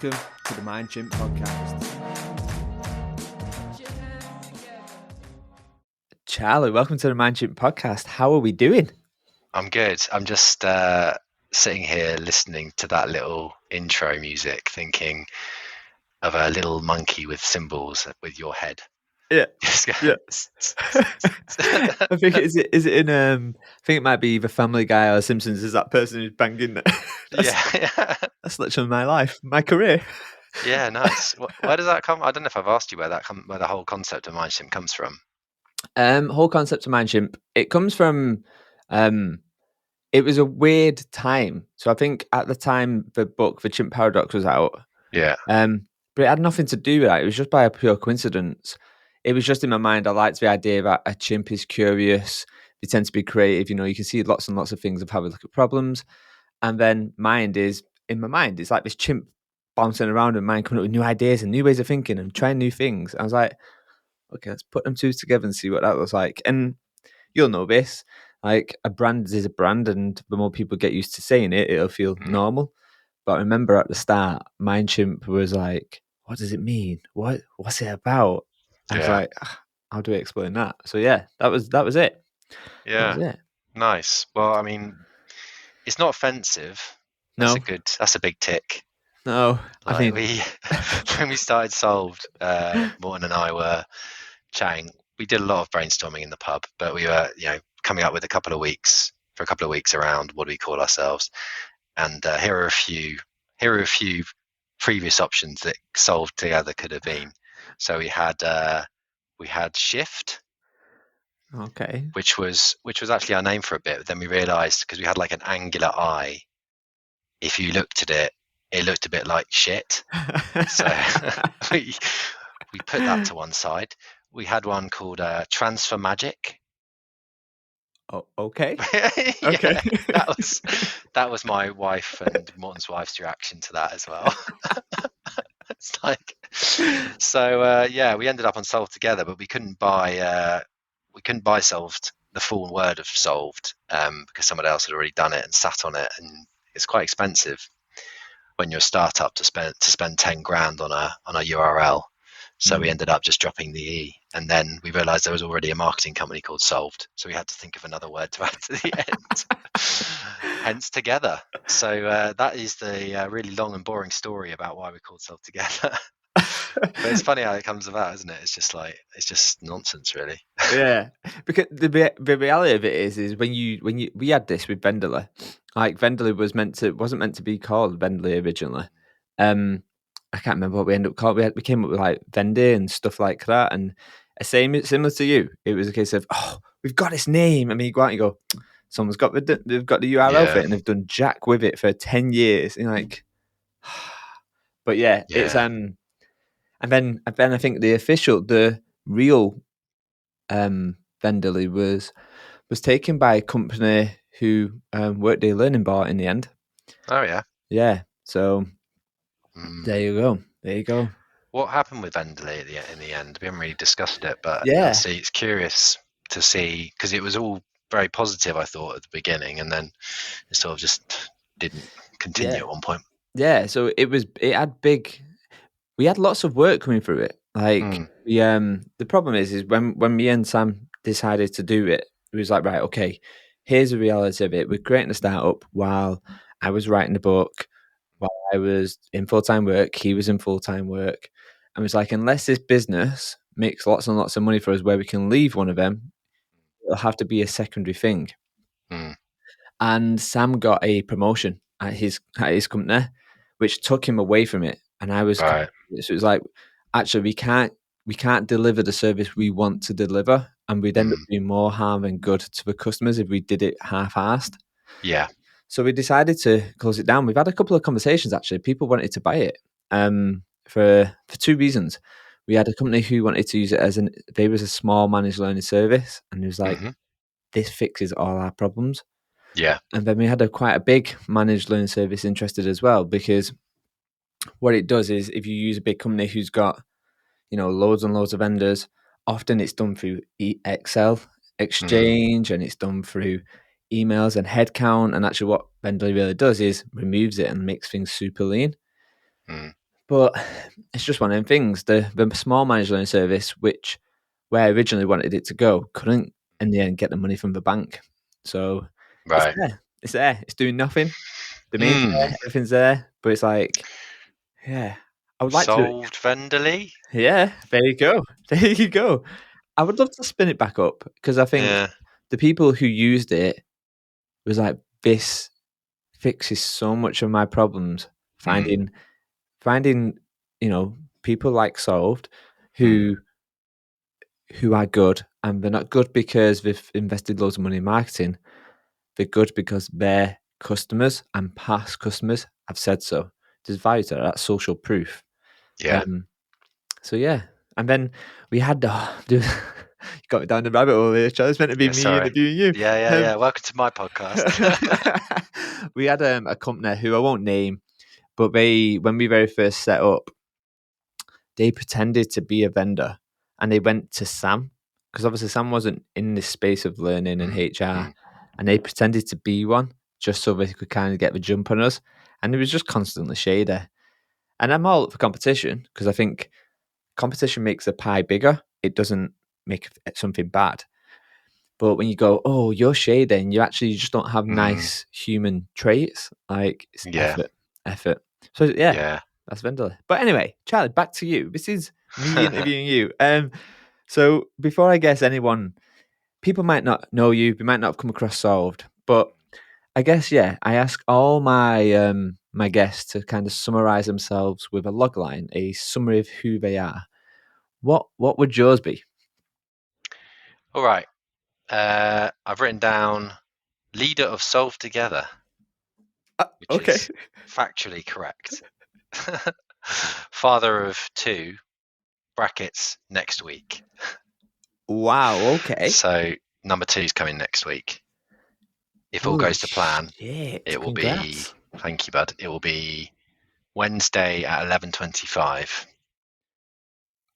Welcome to the Mind Chimp podcast. Charlie, welcome to the Mind Chimp podcast. How are we doing? I'm good. I'm just sitting here listening to that little intro music, thinking of a little monkey with cymbals with your head. Yeah. I think is it in I think it might be either Family Guy or Simpsons. Is that person who's banging? That's literally my life, my career. Yeah, nice. Where does that come? I don't know if I've asked you where the whole concept of Mind Chimp comes from. Whole concept of Mind Chimp, it comes from it was a weird time. So I think at the time the book The Chimp Paradox was out. Yeah. But it had nothing to do with that. It was just by a pure coincidence. It was just in my mind. I liked the idea that a chimp is curious. They tend to be creative. You know, you can see lots and lots of things of how we look at problems. And then in my mind, it's like this chimp bouncing around and mind coming up with new ideas and new ways of thinking and trying new things. I was like, okay, let's put them two together and see what that looks like. And you'll know this, like a brand is a brand, and the more people get used to saying it, it'll feel normal. But I remember at the start, Mind Chimp was like, what does it mean? What's it about? I was like, how do we explain that? So yeah, that was it. Yeah. That was it. Nice. Well, I mean, it's not offensive. That's a big tick. No, like I mean, when we started Solved, Morton and I were chatting. We did a lot of brainstorming in the pub, but we were, coming up with a couple of weeks around what do we call ourselves. And here are a few previous options that Solved together could have been. So we had Shift. Okay. Which was actually our name for a bit, but then we realised because we had like an angular eye, if you looked at it, it looked a bit like shit. So we put that to one side. We had one called Transfer Magic. Oh, okay. Okay. That was my wife and Morton's wife's reaction to that as well. It's like, so we ended up on Solved together, but we couldn't buy Solved, the full word of Solved, because someone else had already done it and sat on it, and it's quite expensive when you're a startup to spend 10 grand on a URL. So we ended up just dropping the E, and then we realized there was already a marketing company called Solved, so we had to think of another word to add to the end. Hence Together. So that is the really long and boring story about why we called Solved Together. But it's funny how it comes about, isn't it? It's just nonsense, really. Yeah, because the reality of it is when we had this with Vendela, like Vendela wasn't meant to be called Vendela originally. I can't remember what we ended up calling. We came up with like Vendy and stuff like that, and similar to you, it was a case of we've got this name. I mean, you go out and you go, someone's got they've got the URL for it, and they've done jack with it for 10 years. And you're like, but it's and then I think the real Venderly was taken by a company who Workday Learning bought in the end. Oh yeah. Yeah. So there you go. What happened with Venderly in the end? We haven't really discussed it, but see, it's curious to see, because it was all very positive, I thought, at the beginning, and then it sort of just didn't continue at one point. Yeah. So we had lots of work coming through it. Like the problem is when me and Sam decided to do it, it was like, right, okay, here's the reality of it. We're creating a startup while I was writing the book, while I was in full-time work, he was in full-time work. And it was like, unless this business makes lots and lots of money for us where we can leave one of them, it'll have to be a secondary thing. And Sam got a promotion at his company, which took him away from it. And I was, so it was like, actually, we can't deliver the service we want to deliver, and we'd end up doing more harm than good to the customers if we did it half-assed. Yeah. So we decided to close it down. We've had a couple of conversations, actually. People wanted to buy it for two reasons. We had a company who wanted to use it they was a small managed learning service, and it was like, this fixes all our problems. Yeah. And then we had quite a big managed learning service interested as well, because what it does is if you use a big company who's got, loads and loads of vendors, often it's done through Excel exchange and it's done through emails and headcount. And actually what Vendly really does is removes it and makes things super lean. But it's just one of them things. The small managed learning service, which where I originally wanted it to go, couldn't in the end get the money from the bank. So it's Right. there. It's there. It's doing nothing. The main's Hmm. there. Everything's there. But it's like, yeah, I would like to do it. Solved Venderly. Yeah, there you go. There you go. I would love to spin it back up because I think Yeah. the people who used it was like, this fixes so much of my problems. Hmm. Finding, people like Solved Hmm. who are good, and they're not good because they've invested loads of money in marketing. They're good because their customers and past customers have said so. There's value to that. That's social proof. Yeah. Um, so yeah, and then we had you got me down the rabbit hole here, Charlie. It's meant to be Yeah. me Sorry. interviewing you. Yeah. Yeah. Um, Yeah. Welcome to my podcast. we had a company who I won't name, but when we very first set up, they pretended to be a vendor, and they went to Sam because obviously Sam wasn't in this space of learning and Hmm. HR, Hmm. and they pretended to be one just so they could kind of get the jump on us, and it was just constantly shady. And I'm all up for competition because I think competition makes the pie bigger. It doesn't make something bad. But when you go, oh, you're shady, and you actually just don't have Hmm. nice human traits, like it's Yeah. effort. So yeah, Yeah. that's Vendela. But anyway, Charlie, back to you. This is me interviewing you. So before I guess anyone, people might not know you, they might not have come across Solved, but I guess yeah, I ask all my guests to kind of summarize themselves with a logline, a summary of who they are. What would yours be? All right. I've written down leader of Solve Together, which Okay. is factually correct. Father of two, brackets next week. Wow. Okay. So number two's coming next week. If all Holy goes to plan, shit! it will be, Congrats. thank you, bud. It will be Wednesday at 11:25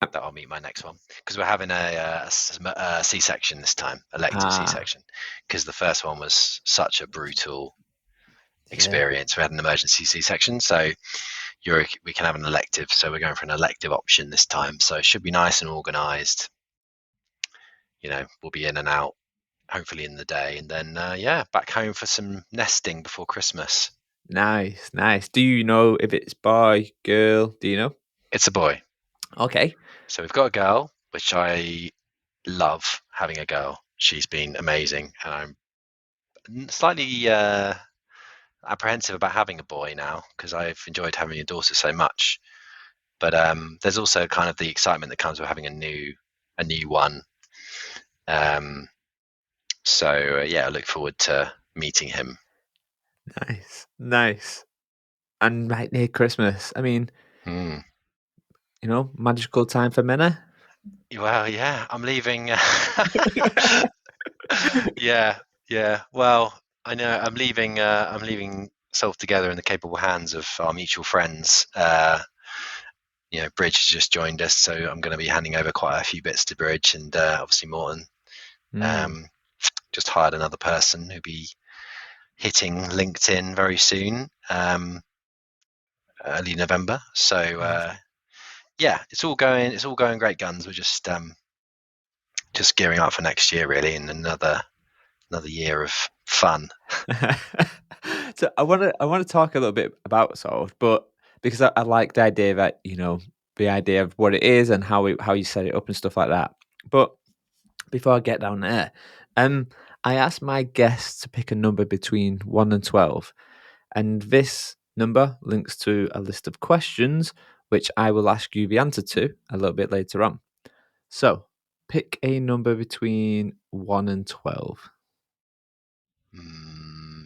Uh, that I'll meet my next one because we're having a C-section this time, elective Ah, C-section, because the first one was such a brutal yeah. experience. We had an emergency C-section, so we can have an elective. So we're going for an elective option this time. So it should be nice and organised. We'll be in and out hopefully in the day, and then yeah, back home for some nesting before Christmas. Nice, nice. Do you know if it's boy, girl? Do you know? It's a boy. Okay. So we've got a girl, which I love having a girl. She's been amazing, and I'm slightly apprehensive about having a boy now because I've enjoyed having a daughter so much. But there's also kind of the excitement that comes with having a new one. Um, so yeah, I look forward to meeting him. Nice, nice. And right near Christmas. I mean, Hmm. magical time for many. Well, yeah, I'm leaving. Yeah, yeah. Well, I know I'm leaving. I'm leaving Solve Together in the capable hands of our mutual friends. Bridge has just joined us, so I'm going to be handing over quite a few bits to Bridge, and obviously Morton. Mm, Um, just hired another person who'll be hitting LinkedIn very soon, early November. So amazing. yeah, it's all going great guns. We're just gearing up for next year, really, and another year of fun. So I want to talk a little bit about Solved, but because I like the idea that the idea of what it is and how you set it up and stuff like that. But before I get down there, um, I asked my guests to pick a number between 1 and 12, and this number links to a list of questions which I will ask you the answer to a little bit later on. So, pick a number between 1 and 12.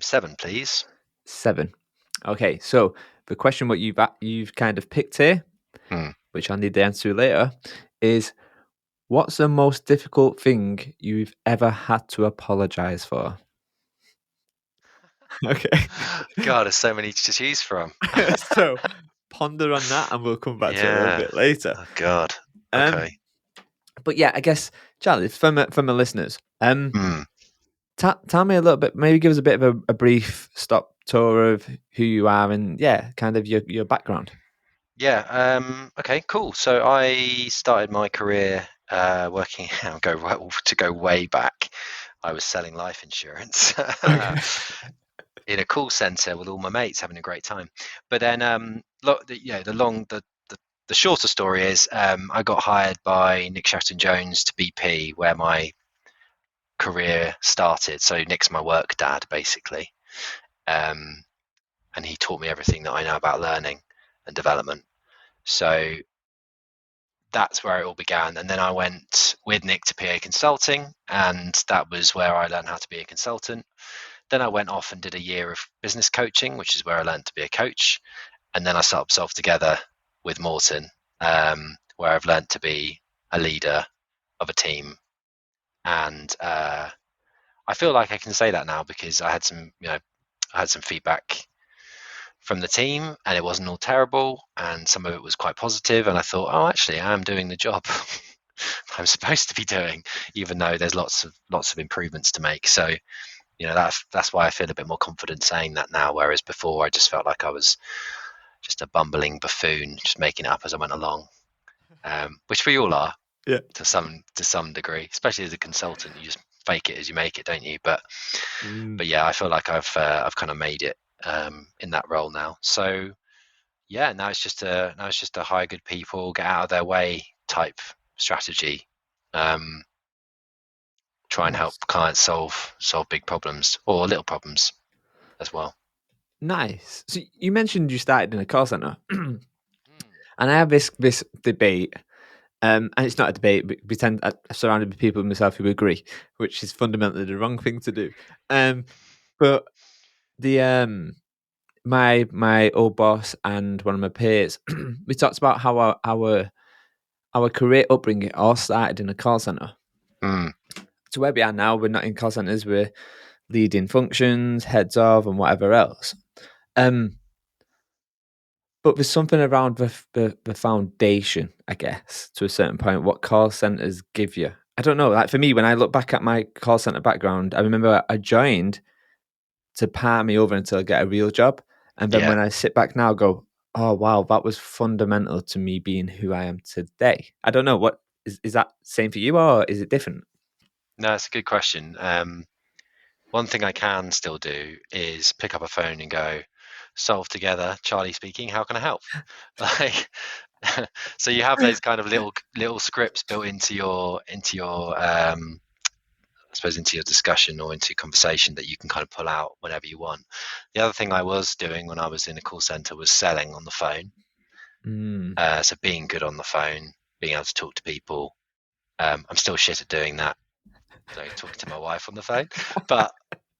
7, please. 7. Okay, so the question what you've kind of picked here, Hmm. which I'll need the answer to later, is what's the most difficult thing you've ever had to apologize for? Okay. God, there's so many to choose from. So ponder on that and we'll come back to it a little Yeah. bit later. Oh God. Um, Okay. but yeah, I guess Charlie, from the listeners, Hmm. tell me a little bit, maybe give us a bit of a brief stop tour of who you are and yeah, kind of your background. Yeah. Okay. Cool. So I started my career working. To go way back. I was selling life insurance Okay. in a call center with all my mates, having a great time. But then, the shorter story is, I got hired by Nick Sheraton Jones to BP, where my career started. So Nick's my work dad, basically, um, and he taught me everything that I know about learning and development. So that's where it all began. And then I went with Nick to PA Consulting, and that was where I learned how to be a consultant. Then I went off and did a year of business coaching, which is where I learned to be a coach. And then I started myself together with Morton, where I've learned to be a leader of a team. And I feel like I can say that now because I had some feedback from the team, and it wasn't all terrible, and some of it was quite positive. And I thought, oh, actually, I am doing the job I'm supposed to be doing, even though there's lots of improvements to make. So that's why I feel a bit more confident saying that now. Whereas before, I just felt like I was just a bumbling buffoon, just making it up as I went along, which we all are Yeah. to some degree, especially as a consultant. You just fake it as you make it, don't you? But Mm. yeah, I feel like I've kind of made it in that role now. So yeah, now it's just to hire good people, get out of their way type strategy. Um, Try and help Nice. clients solve big problems or little problems as well. Nice. So you mentioned you started in a call center, and Mm. I have this debate, and it's not a debate. But pretend I'm surrounded by people myself who agree, which is fundamentally the wrong thing to do. But the my old boss and one of my peers, we talked about how our career upbringing all started in a call center. Mm. So where we are now, we're not in call centers. We're leading functions, heads of, and whatever else. Um, but there's something around the foundation, I guess, to a certain point. What call centers give you, I don't know. Like for me, when I look back at my call center background, I remember I joined to palm me over until I get a real job. And then Yeah, when I sit back now, I go, oh wow, that was fundamental to me being who I am today. I don't know what is that same for you or is it different? no, it's a good question. One thing I can still do is pick up a phone and go, solve together, Charlie speaking, how can I help? Like, so you have those kind of little scripts built I suppose into your discussion or into conversation that you can kind of pull out whenever you want. The other thing I was doing when I was in a call center was selling on the phone. Mm. So being good on the phone, being able to talk to people. I'm still shit at doing that, so talking to my wife on the phone. But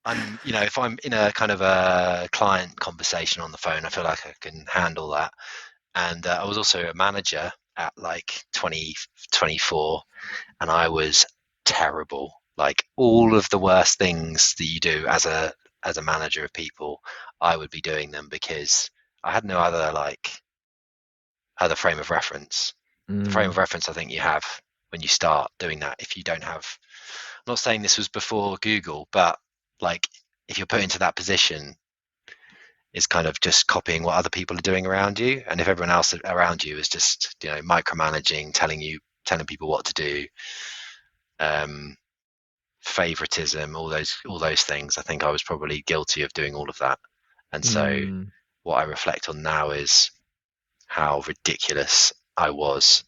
if I'm in a kind of a client conversation on the phone, I feel like I can handle that. And I was also a manager at like 20, 24, and I was terrible. Like all of the worst things that you do as a manager of people, I would be doing them because I had no other frame of reference. The frame of Mm. reference I think you have when you start doing that, if you don't have, I'm not saying this was before Google, but like if you're put into that position, it's kind of just copying what other people are doing around you. And if everyone else around you is just, micromanaging, telling people what to do, um, favoritism, all those things, I think I was probably guilty of doing all of that. And so Mm. what I reflect on now is how ridiculous I was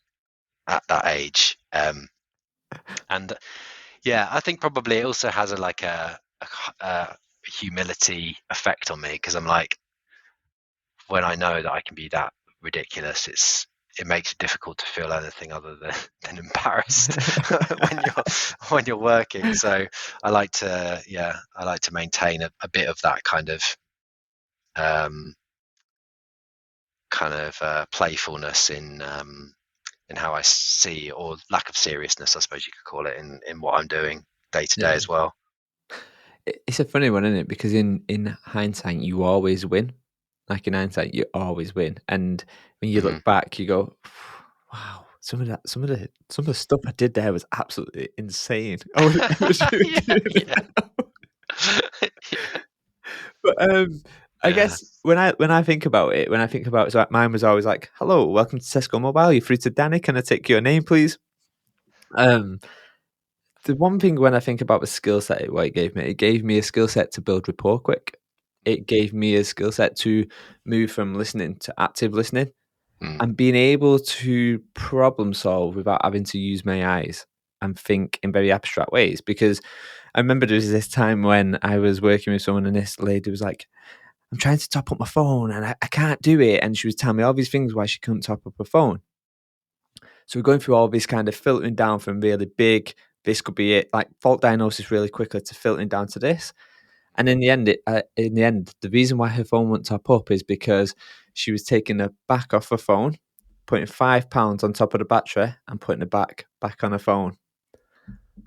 at that age. And yeah, I think probably it also has a humility effect on me because I'm like, when I know that I can be that ridiculous, it makes it difficult to feel anything other than embarrassed when you're working. So I like to maintain a bit of that um, playfulness in how I see, or lack of seriousness, I suppose you could call it, in what I'm doing day to day Yeah. as well. It's a funny one, isn't it? Because in hindsight, you always win. Like in hindsight, you always win. And when you Hmm. look back, you go, "Wow, some of the stuff I did there was absolutely insane. Oh, it was really Yeah, good." yeah. Yeah. But I Yeah. guess when I think about it, so mine was always like, "Hello, welcome to Tesco Mobile. You're through to Danny. Can I take your name, please?" Um, the one thing when I think about the skill set, what it gave me a skill set to build rapport quick. It gave me a skill set to move from listening to active listening Mm. and being able to problem solve without having to use my eyes and think in very abstract ways. Because I remember there was this time when I was working with someone and this lady was like, I'm trying to top up my phone and I can't do it. And she was telling me all these things why she couldn't top up her phone. So we're going through all this kind of filtering down from really big, this could be it, like fault diagnosis really quickly to filtering down to this. And in the end, the reason why her phone wouldn't top up is because she was taking the back off her phone, putting £5 on top of the battery, and putting the back on her phone.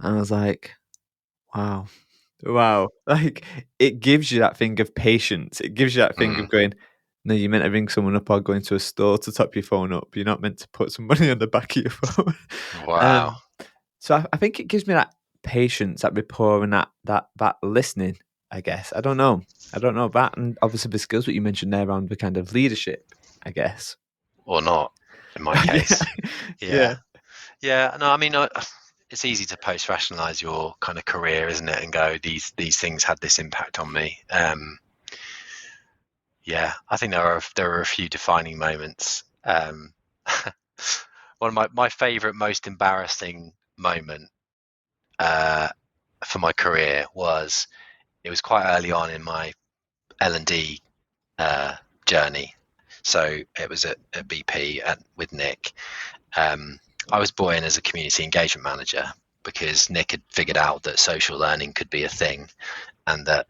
And I was like, wow, wow! Like it gives you that thing of patience. It gives you that thing of Mm. going. No, you're meant to ring someone up or go into a store to top your phone up. You're not meant to put some money on the back of your phone. Wow. um, so I think it gives me that patience, that rapport, and that listening. I guess I don't know that, and obviously the skills that you mentioned there around the kind of leadership. I guess. Or not, in my Yeah, case. yeah. Yeah. Yeah. No, I mean, it's easy to post rationalize your kind of career, isn't it? And go, these things had this impact on me. Yeah, I think there are a few defining moments. One of my favorite, most embarrassing moment uh, for my career was it was quite early on in my L&D uh, journey. So it was at BP with Nick. Um, I was brought in as a community engagement manager because Nick had figured out that social learning could be a thing and that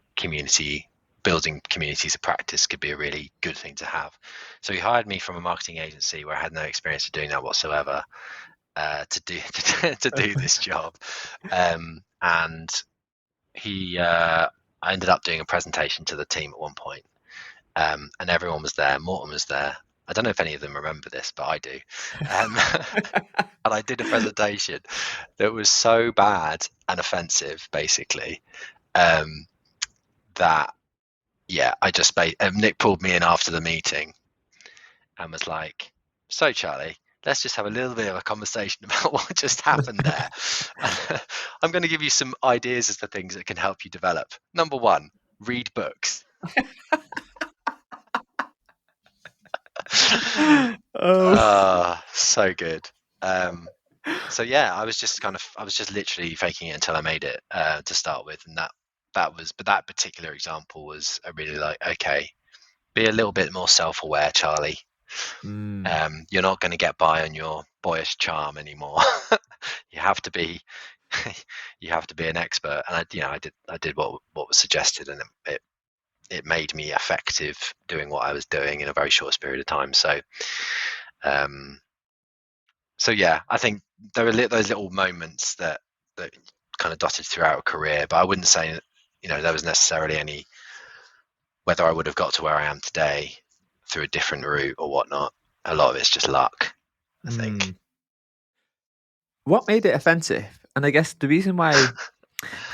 building communities of practice could be a really good thing to have. So he hired me from a marketing agency where I had no experience of doing that whatsoever to do to do this job, and I ended up doing a presentation to the team at one point, and everyone was there. Morton was there. I don't know if any of them remember this, but I do. Um, and I did a presentation that was so bad and offensive, basically, that yeah, Nick pulled me in after the meeting and was like, "So Charlie, let's just have a little bit of a conversation about what just happened there. I'm going to give you some ideas as to things that can help you develop. Number one, read books." Oh. So good. So yeah, I was just literally faking it until I made it to start with, and but that particular example was I really like. Okay, be a little bit more self-aware, Charlie. Mm. You're not going to get by on your boyish charm anymore. You have to be, you have to be an expert. And I did what was suggested, and it made me effective doing what I was doing in a very short period of time. Um, so yeah, I think there are those little moments that kind of dotted throughout a career, but I wouldn't say there was necessarily any whether I would have got to where I am today through a different route or whatnot. A lot of it's just luck, I think. Mm. What made it offensive? And I guess the reason why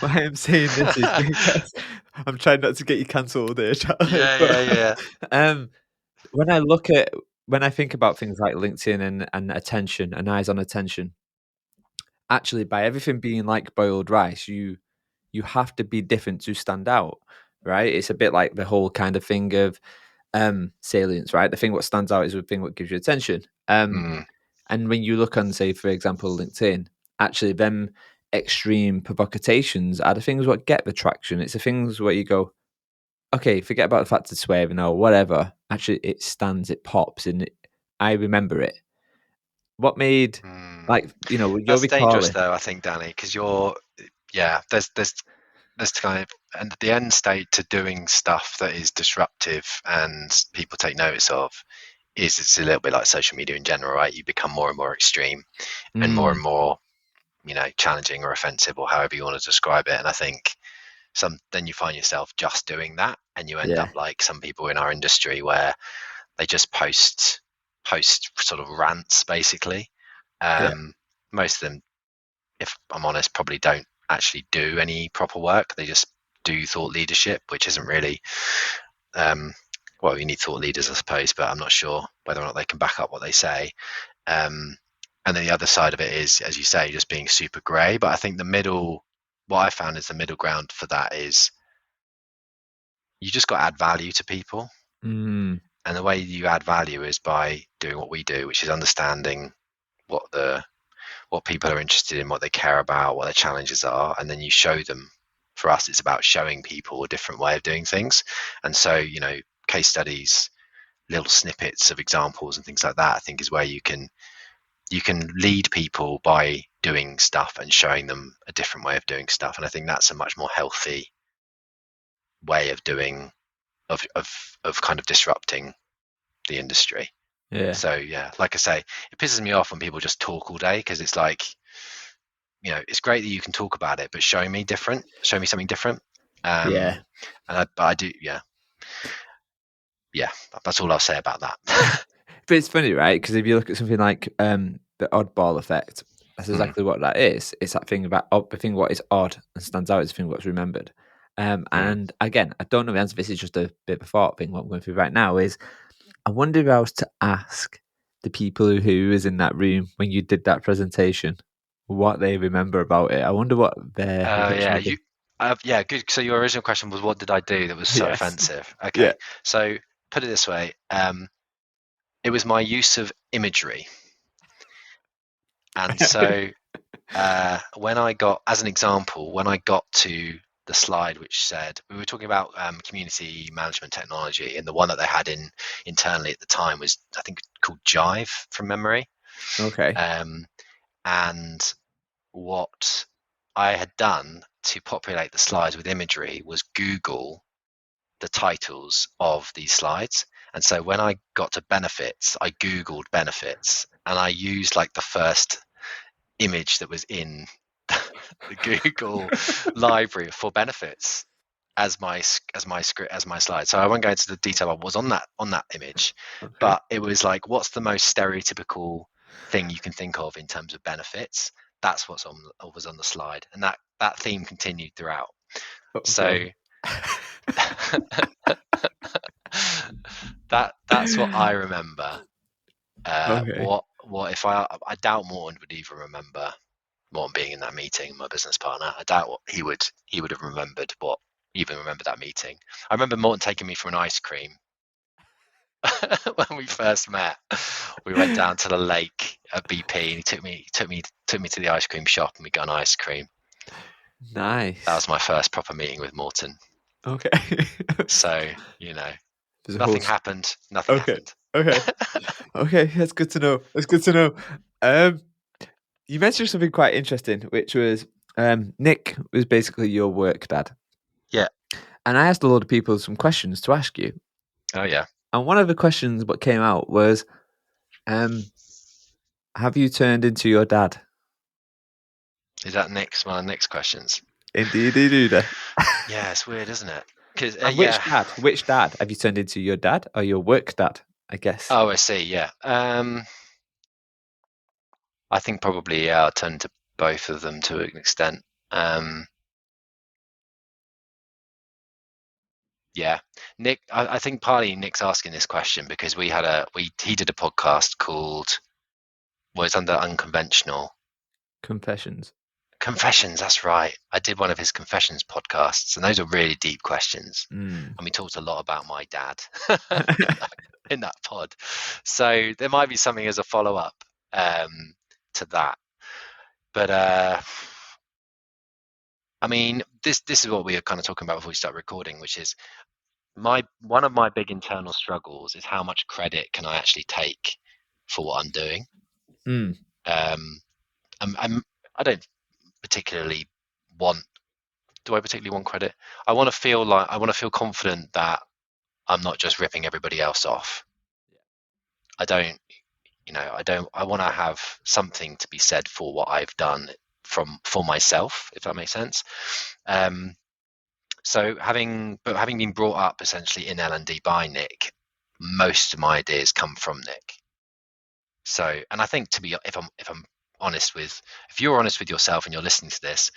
I'm saying this is because I'm trying not to get you cancelled here, Charlie. Yeah, But yeah, yeah. um, when I look at when I think about things like LinkedIn and attention and eyes on attention, actually by everything being like boiled rice, you have to be different to stand out, right? It's a bit like the whole kind of thing of salience, right? The thing what stands out is the thing what gives you attention. Mm, And when you look on, say, for example, LinkedIn, actually, them extreme provocations are the things what get the traction. It's the things where you go, okay, forget about the fact it's swearing or whatever. Actually, it stands, it pops, and I remember it. What made, mm. like, you're That's dangerous, recalling. though, I think, Danny, because there's kind of, and the end state to doing stuff that is disruptive and people take notice of is it's a little bit like social media in general, right? You become more and more extreme and Mm, more, challenging or offensive or however you want to describe it. And I think then you find yourself just doing that, and you end yeah, up like some people in our industry where they just post sort of rants basically. yeah. Most of them, if I'm honest, probably don't actually do any proper work. They just do thought leadership, which isn't really well, you need thought leaders, I suppose, but I'm not sure whether or not they can back up what they say. And then the other side of it is, as you say, just being super grey. But I think what I found is the middle ground for that is you just got to add value to people. Mm. And the way you add value is by doing what we do, which is understanding what people are interested in, what they care about, what their challenges are, and then you show them. For us, it's about showing people a different way of doing things. And so, case studies, little snippets of examples and things like that, I think is where you can lead people by doing stuff and showing them a different way of doing stuff. And I think that's a much more healthy way of doing of kind of disrupting the industry. Yeah. So yeah, like I say, it pisses me off when people just talk all day, because it's like, it's great that you can talk about it, but show me something different. Yeah. But I do, yeah, that's all I'll say about that. But it's funny, right? Because if you look at something like the oddball effect, that's exactly what that is. It's that thing about the thing what is odd and stands out is the thing what's remembered. And again, I don't know the answer. This is just a bit of a thought thing. What I'm going through right now is, I wonder if I was to ask the people who was in that room when you did that presentation what they remember about it. I wonder what their reaction would be. Yeah, good. So your original question was, what did I do that was so Yes. offensive? Yeah. Okay, so put it this way, it was my use of imagery. And so when I got to the slide which said, we were talking about community management technology, and the one that they had internally at the time was, I think, called Jive from memory. Okay. And what I had done to populate the slides with imagery was Google the titles of these slides. And so when I got to benefits, I Googled benefits, and I used like the first image that was in the Google library for benefits as my slide. So I won't go into the detail of what was on that image, Okay. but it was like, what's the most stereotypical thing you can think of in terms of benefits? That's was on the slide, and that theme continued throughout. Okay. So that's what I remember. Okay. What if I doubt Morton would even remember Morton being in that meeting, my business partner. I doubt what he would have remembered that meeting. I remember Morton taking me for an ice cream when we first met. We went down to the lake at BP, and he took me to the ice cream shop, and we got an ice cream. Nice. That was my first proper meeting with Morton. Okay. So, nothing happened. Nothing happened. Okay. Okay, that's good to know. You mentioned something quite interesting, which was Nick was basically your work dad. Yeah. And I asked a lot of people some questions to ask you. Oh yeah. And one of the questions what came out was, have you turned into your dad? Is that one of Nick's questions? Indeed, you do. Yeah, it's weird, isn't it? Because which dad have you turned into, your dad or your work dad? I guess. Oh, I see. Yeah. I think probably I'll turn to both of them to an extent. Yeah, Nick. I think partly Nick's asking this question because he did a podcast called, it's under Unconventional Confessions. Confessions. That's right. I did one of his Confessions podcasts, and those are really deep questions. Mm. And we talked a lot about my dad in that pod. So there might be something as a follow up to that. But I mean, this is what we were kind of talking about before we start recording, which is one of my big internal struggles is how much credit can I actually take for what I'm doing. Mm. I don't particularly want. Do I particularly want credit? I want to feel confident that I'm not just ripping everybody else off. I don't. I want to have something to be said for what I've done for myself, if that makes sense. So having been brought up essentially in L&D by Nick, most of my ideas come from Nick. So, and I think if you're honest with yourself and you're listening to this,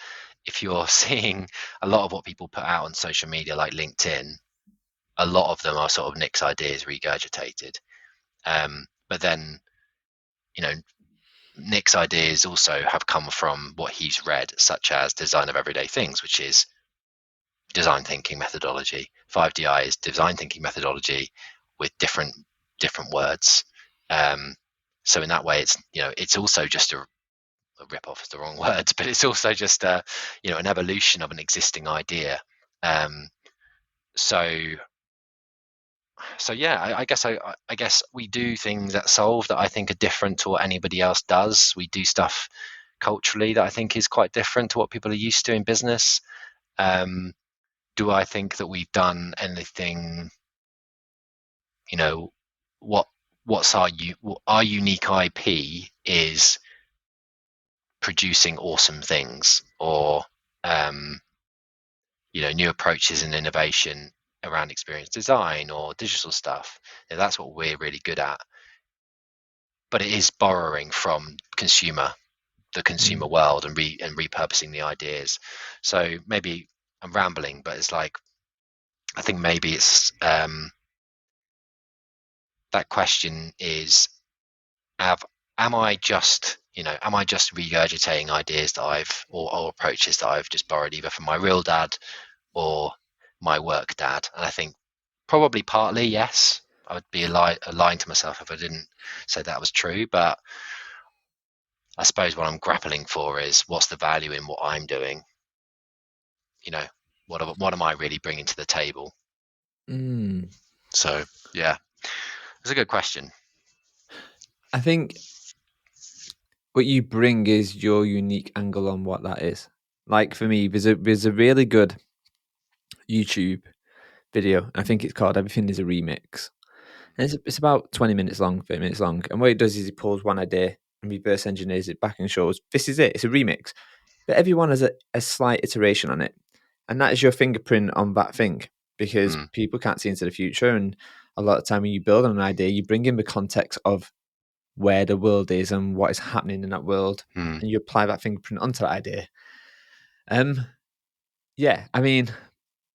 if you're seeing a lot of what people put out on social media like LinkedIn, a lot of them are sort of Nick's ideas regurgitated. But then, you know, Nick's ideas also have come from what he's read, such as Design of Everyday Things, which is design thinking methodology. 5DI is design thinking methodology with different words. So in that way, it's also just a rip off is the wrong words, but it's also just an evolution of an existing idea. So yeah, I guess we do things at Solve that I think are different to what anybody else does. We do stuff culturally that I think is quite different to what people are used to in business. Do I think that we've done anything? What's our unique IP is producing awesome things, or new approaches and innovation around experience design or digital stuff. That's what we're really good at. But it is borrowing from the consumer world and repurposing the ideas. So maybe I'm rambling, but it's like, I think maybe it's that question is, am I just regurgitating ideas that I've or approaches that I've just borrowed either from my real dad or my work dad? And I think probably partly yes. I would be lying to myself if I didn't say that was true. But I suppose what I'm grappling for is, what's the value in what I'm doing? What am I really bringing to the table? So yeah, it's a good question. I think what you bring is your unique angle on what that is. Like for me, there's a really good YouTube video. I think it's called "Everything Is a Remix." And it's about 20 minutes long, 30 minutes long. And what it does is he pulls one idea and reverse engineers it back and shows this is it. It's a remix, but everyone has a slight iteration on it, and that is your fingerprint on that thing, because people can't see into the future. And a lot of time when you build on an idea, you bring in the context of where the world is and what is happening in that world, and you apply that fingerprint onto that idea. Yeah, I mean,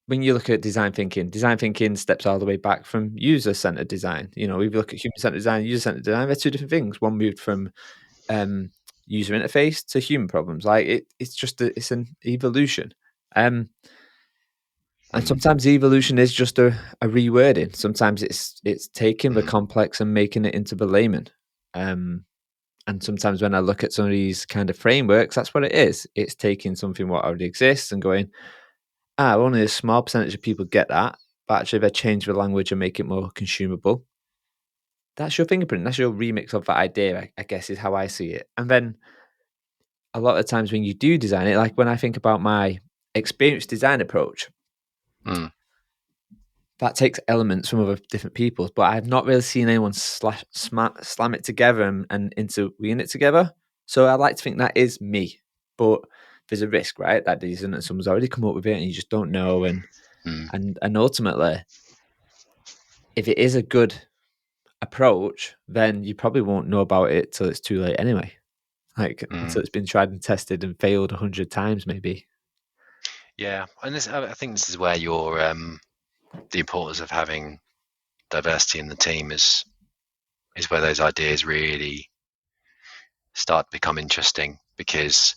when you look at design thinking steps all the way back from user-centered design. We look at human-centered design, user-centered design. They're two different things. One moved from user interface to human problems. Like it's just it's an evolution. And sometimes evolution is just a rewording. Sometimes it's taking the complex and making it into the layman. And sometimes when I look at some of these kind of frameworks, that's what it is. It's taking something what already exists and going, only a small percentage of people get that, but actually if I change the language and make it more consumable, that's your fingerprint. That's your remix of that idea, I guess, is how I see it. And then a lot of times when you do design it, like when I think about my experience design approach, that takes elements from other different people, but I've not really seen anyone slam it together and interweave it together. So I like to think that is me, but there's a risk, right? That isn't, and someone's already come up with it and you just don't know. And ultimately, if it is a good approach, then you probably won't know about it till it's too late anyway. Like until it's been tried and tested and failed 100 times, maybe. Yeah, and I think this is where the importance of having diversity in the team is where those ideas really start to become interesting, because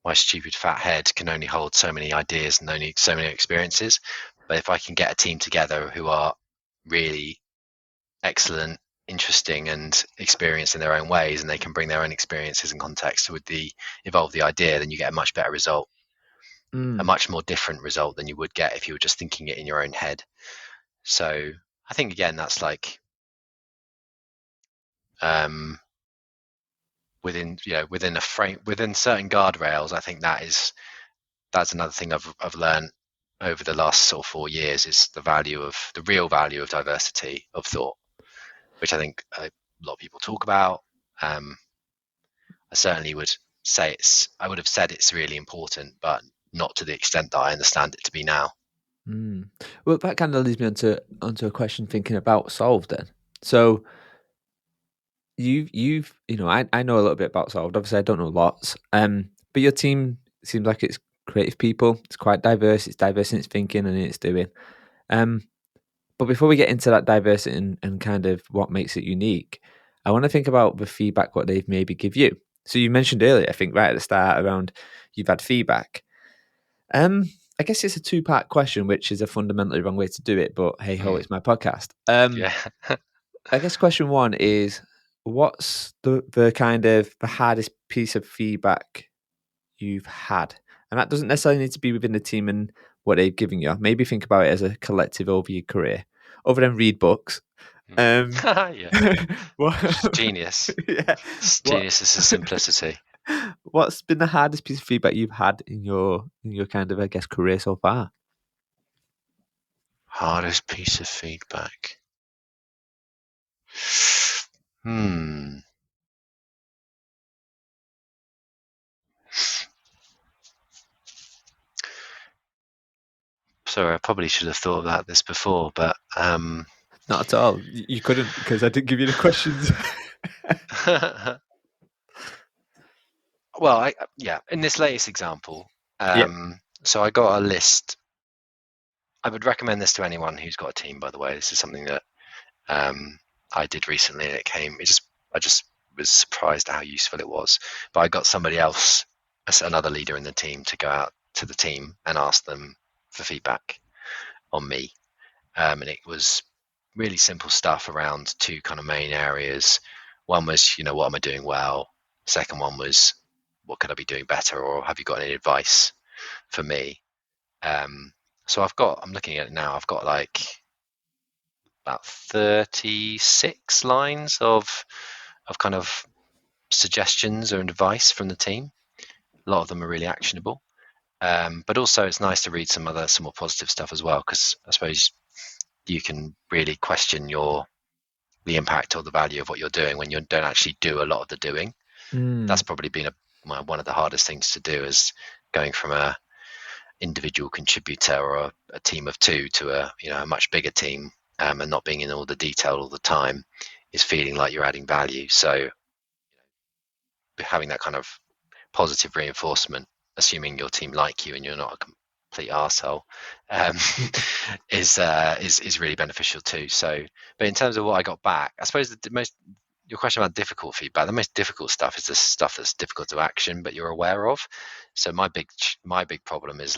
my stupid fat head can only hold so many ideas and only so many experiences. But if I can get a team together who are really excellent, interesting, and experienced in their own ways, and they can bring their own experiences and context to evolve the idea, then you get a much better result, a much more different result than you would get if you were just thinking it in your own head. So I think, again, that's like within a frame, within certain guardrails. I think that's another thing I've learned over the last sort of 4 years, is the real value of diversity of thought, which I think a lot of people talk about. I certainly would say I would have said it's really important, but not to the extent that I understand it to be now. Well, that kind of leads me onto a question thinking about Solve then. So you've I know a little bit about Solved. Obviously, I don't know lots. But your team seems like it's creative people. It's quite diverse. It's diverse in its thinking and in its doing. But before we get into that diversity and kind of what makes it unique, I want to think about the feedback what they've maybe give you. So you mentioned earlier, I think right at the start around you've had feedback. I guess it's a two-part question, which is a fundamentally wrong way to do it, but hey ho, Mm. it's my podcast. Yeah. I guess question one is what's the kind of the hardest piece of feedback you've had? And that doesn't necessarily need to be within the team and what they've given you. Maybe think about it as a collective over your career, other than read books. Mm. Um, Yeah. what, It's genius. yeah, It's what, genius is the simplicity. what's been the hardest piece of feedback you've had in your kind of, I guess, career so far? Hardest piece of feedback. Hmm. Sorry, I probably should have thought about this before, but Not at all. You couldn't because I didn't give you the questions. well, in this latest example, Yeah. so I got a list. I would recommend this to anyone who's got a team. By the way, this is something that I did recently, and I just was surprised at how useful it was. But I got somebody else, another leader in the team, to go out to the team and ask them for feedback on me. And it was really simple stuff around two kind of main areas. One was, what am I doing well? Second one was, what could I be doing better? Or have you got any advice for me? So I'm looking at it now, I've got like about 36 lines of kind of suggestions or advice from the team. A lot of them are really actionable. But also it's nice to read some more positive stuff as well, because I suppose you can really question the impact or the value of what you're doing when you don't actually do a lot of the doing. That's probably been one of the hardest things to do, is going from a individual contributor or a team of two to a much bigger team, and not being in all the detail all the time, is feeling like you're adding value. So having that kind of positive reinforcement, assuming your team like you and you're not a complete arsehole, is really beneficial too. So, but in terms of what I got back, I suppose your question about difficult feedback, the most difficult stuff is the stuff that's difficult to action, but you're aware of. So my big problem is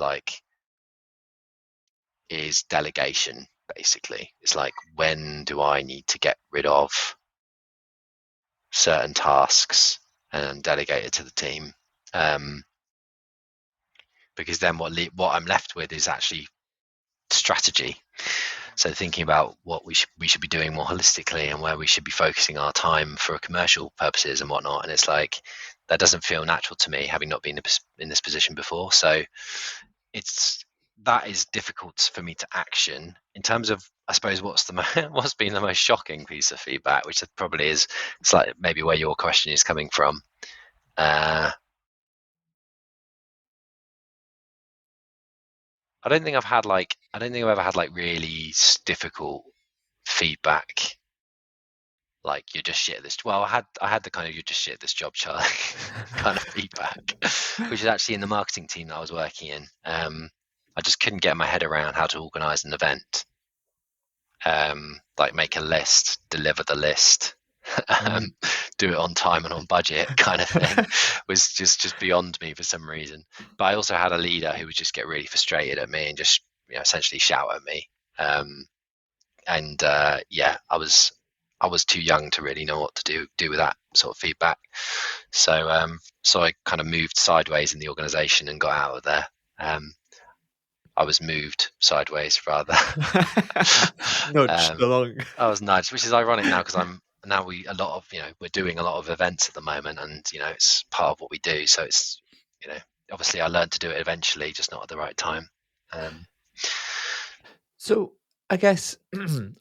delegation. Basically, it's like, when do I need to get rid of certain tasks and delegate it to the team? Because then what I'm left with is actually strategy. So thinking about what we should be doing more holistically, and where we should be focusing our time for commercial purposes and whatnot. And it's like, that doesn't feel natural to me, having not been in this position before. So that is difficult for me to action. In terms of, I suppose, what's been the most shocking piece of feedback, which probably is slightly maybe where your question is coming from. I don't think I've ever had like really difficult feedback, like, you're just shit at this. Well, I had the kind of, you're just shit at this job, Charlie, kind of feedback, which is actually in the marketing team that I was working in. I just couldn't get my head around how to organize an event, like make a list, deliver the list, do it on time and on budget, kind of thing, was just beyond me for some reason. But I also had a leader who would just get really frustrated at me and just essentially shout at me. I was too young to really know what to do with that sort of feedback. So I kind of moved sideways in the organization and got out of there. I was moved sideways, rather. Nudged along. I was nudged, which is ironic now, because we're doing a lot of events at the moment, and it's part of what we do. So it's obviously I learned to do it eventually, just not at the right time. So I guess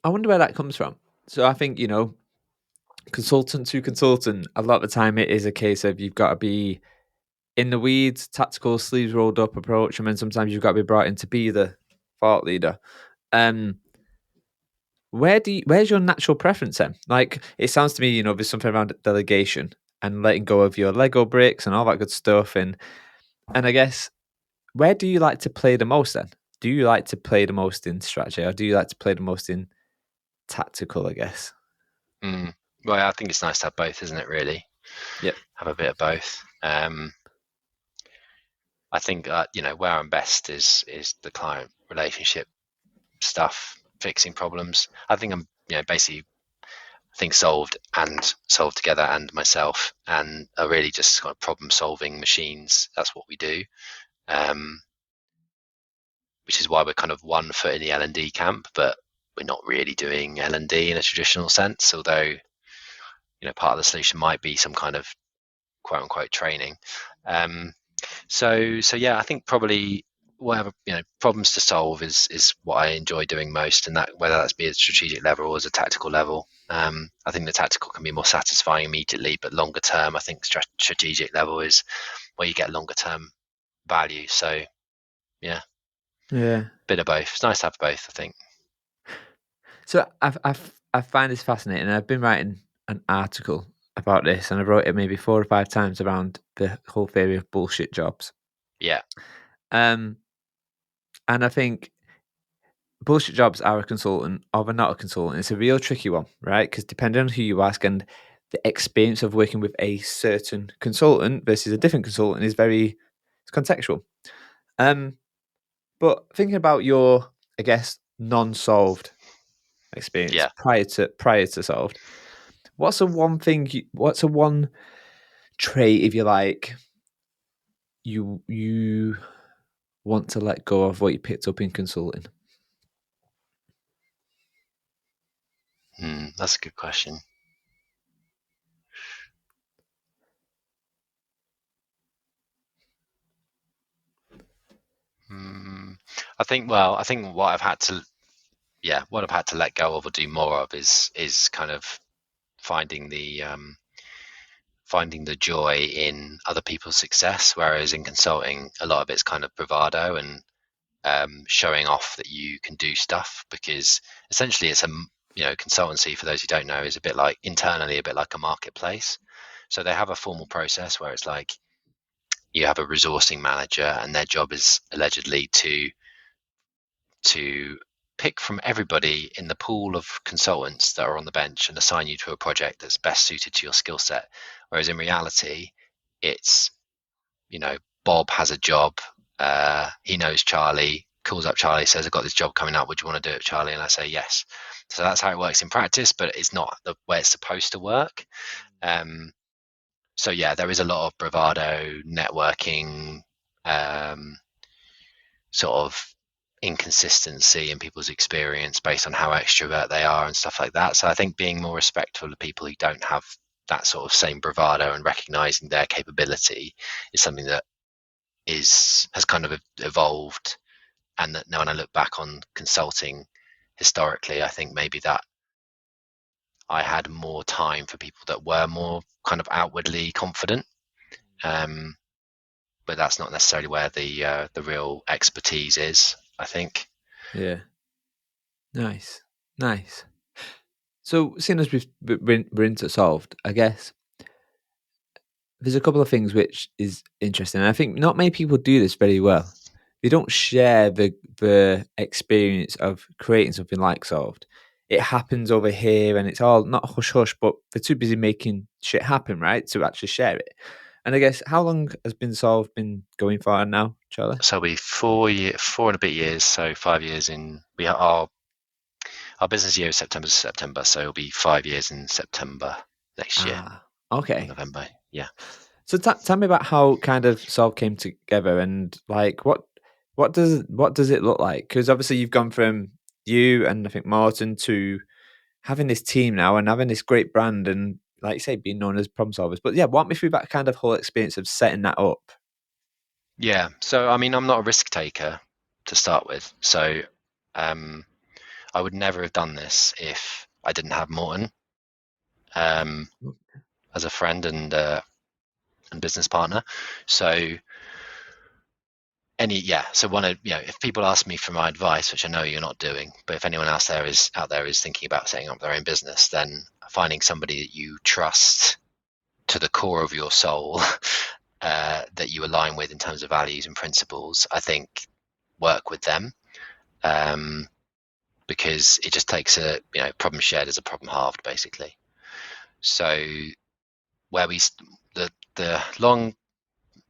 I wonder where that comes from. So I think, consultant to consultant, a lot of the time it is a case of you've got to be in the weeds, tactical, sleeves rolled up approach, and then sometimes you've got to be brought in to be the thought leader. Where's your natural preference then? Like, it sounds to me, there's something around delegation and letting go of your Lego bricks and all that good stuff. And I guess, where do you like to play the most then? do you like to play the most in strategy, or do you like to play the most in tactical, I guess? Well, I think it's nice to have both, isn't it, really? Yep. Have a bit of both. I think where I'm best is the client relationship stuff, fixing problems. I think I'm basically solved together and myself, and are really just kind of problem solving machines. That's what we do, which is why we're kind of 1 foot in the L&D camp, but we're not really doing L&D in a traditional sense, although part of the solution might be some kind of quote unquote training. So yeah, I think probably whatever problems to solve is what I enjoy doing most, and that whether that's be at a strategic level or as a tactical level. I think the tactical can be more satisfying immediately, but longer term, I think strategic level is where you get longer term value. So yeah, bit of both. It's nice to have both, I think. So I find this fascinating, and I've been writing an article about this, and I wrote it maybe 4 or 5 times around the whole theory of bullshit jobs. Yeah. And I think bullshit jobs are a consultant or they're not a consultant. It's a real tricky one, right? Because depending on who you ask and the experience of working with a certain consultant versus a different consultant is it's contextual. But thinking about your, I guess, non-solved experience prior to solved, what's a one trait, if you like, you want to let go of what you picked up in consulting? That's a good question. I think what I've had to let go of or do more of is kind of finding the joy in other people's success, whereas in consulting a lot of it's kind of bravado and showing off that you can do stuff, because essentially it's consultancy, for those who don't know, is internally a bit like a marketplace. So they have a formal process where it's like you have a resourcing manager, and their job is allegedly to pick from everybody in the pool of consultants that are on the bench and assign you to a project that's best suited to your skill set. Whereas in reality, it's, Bob has a job. He knows Charlie, calls up Charlie, says, I've got this job coming up. Would you want to do it, Charlie? And I say, yes. So that's how it works in practice, but it's not the way it's supposed to work. So yeah, there is a lot of bravado, networking, sort of inconsistency in people's experience based on how extrovert they are and stuff like that. So I think being more respectful of people who don't have that sort of same bravado and recognizing their capability is something that has kind of evolved. And that now when I look back on consulting historically, I think maybe that I had more time for people that were more kind of outwardly confident. But that's not necessarily where the real expertise is, I think. Yeah. Nice. So, seeing as we're into solved, I guess there's a couple of things which is interesting. And I think not many people do this very well. They don't share the experience of creating something like solved. It happens over here, and it's all not hush hush, but they're too busy making shit happen, right, to actually share it. And I guess how long has solved been going for now, Charlie? So it'll be 4 and a bit years. So 5 years in. Our business year is September to September, so it'll be 5 years in September next year. Okay. November, yeah. So tell me about how kind of Solve came together, and like what does it look like? Because obviously you've gone from you and I think Martin to having this team now and having this great brand and, like you say, being known as problem solvers. But yeah, walk me through that kind of whole experience of setting that up. Yeah. So I mean, I'm not a risk taker to start with. So I would never have done this if I didn't have Morton as a friend and business partner. So if people ask me for my advice, which I know you're not doing, but if anyone else out there is thinking about setting up their own business, then finding somebody that you trust to the core of your soul, that you align with in terms of values and principles, I think work with them. because it just takes a problem shared as a problem halved, basically. So where the long,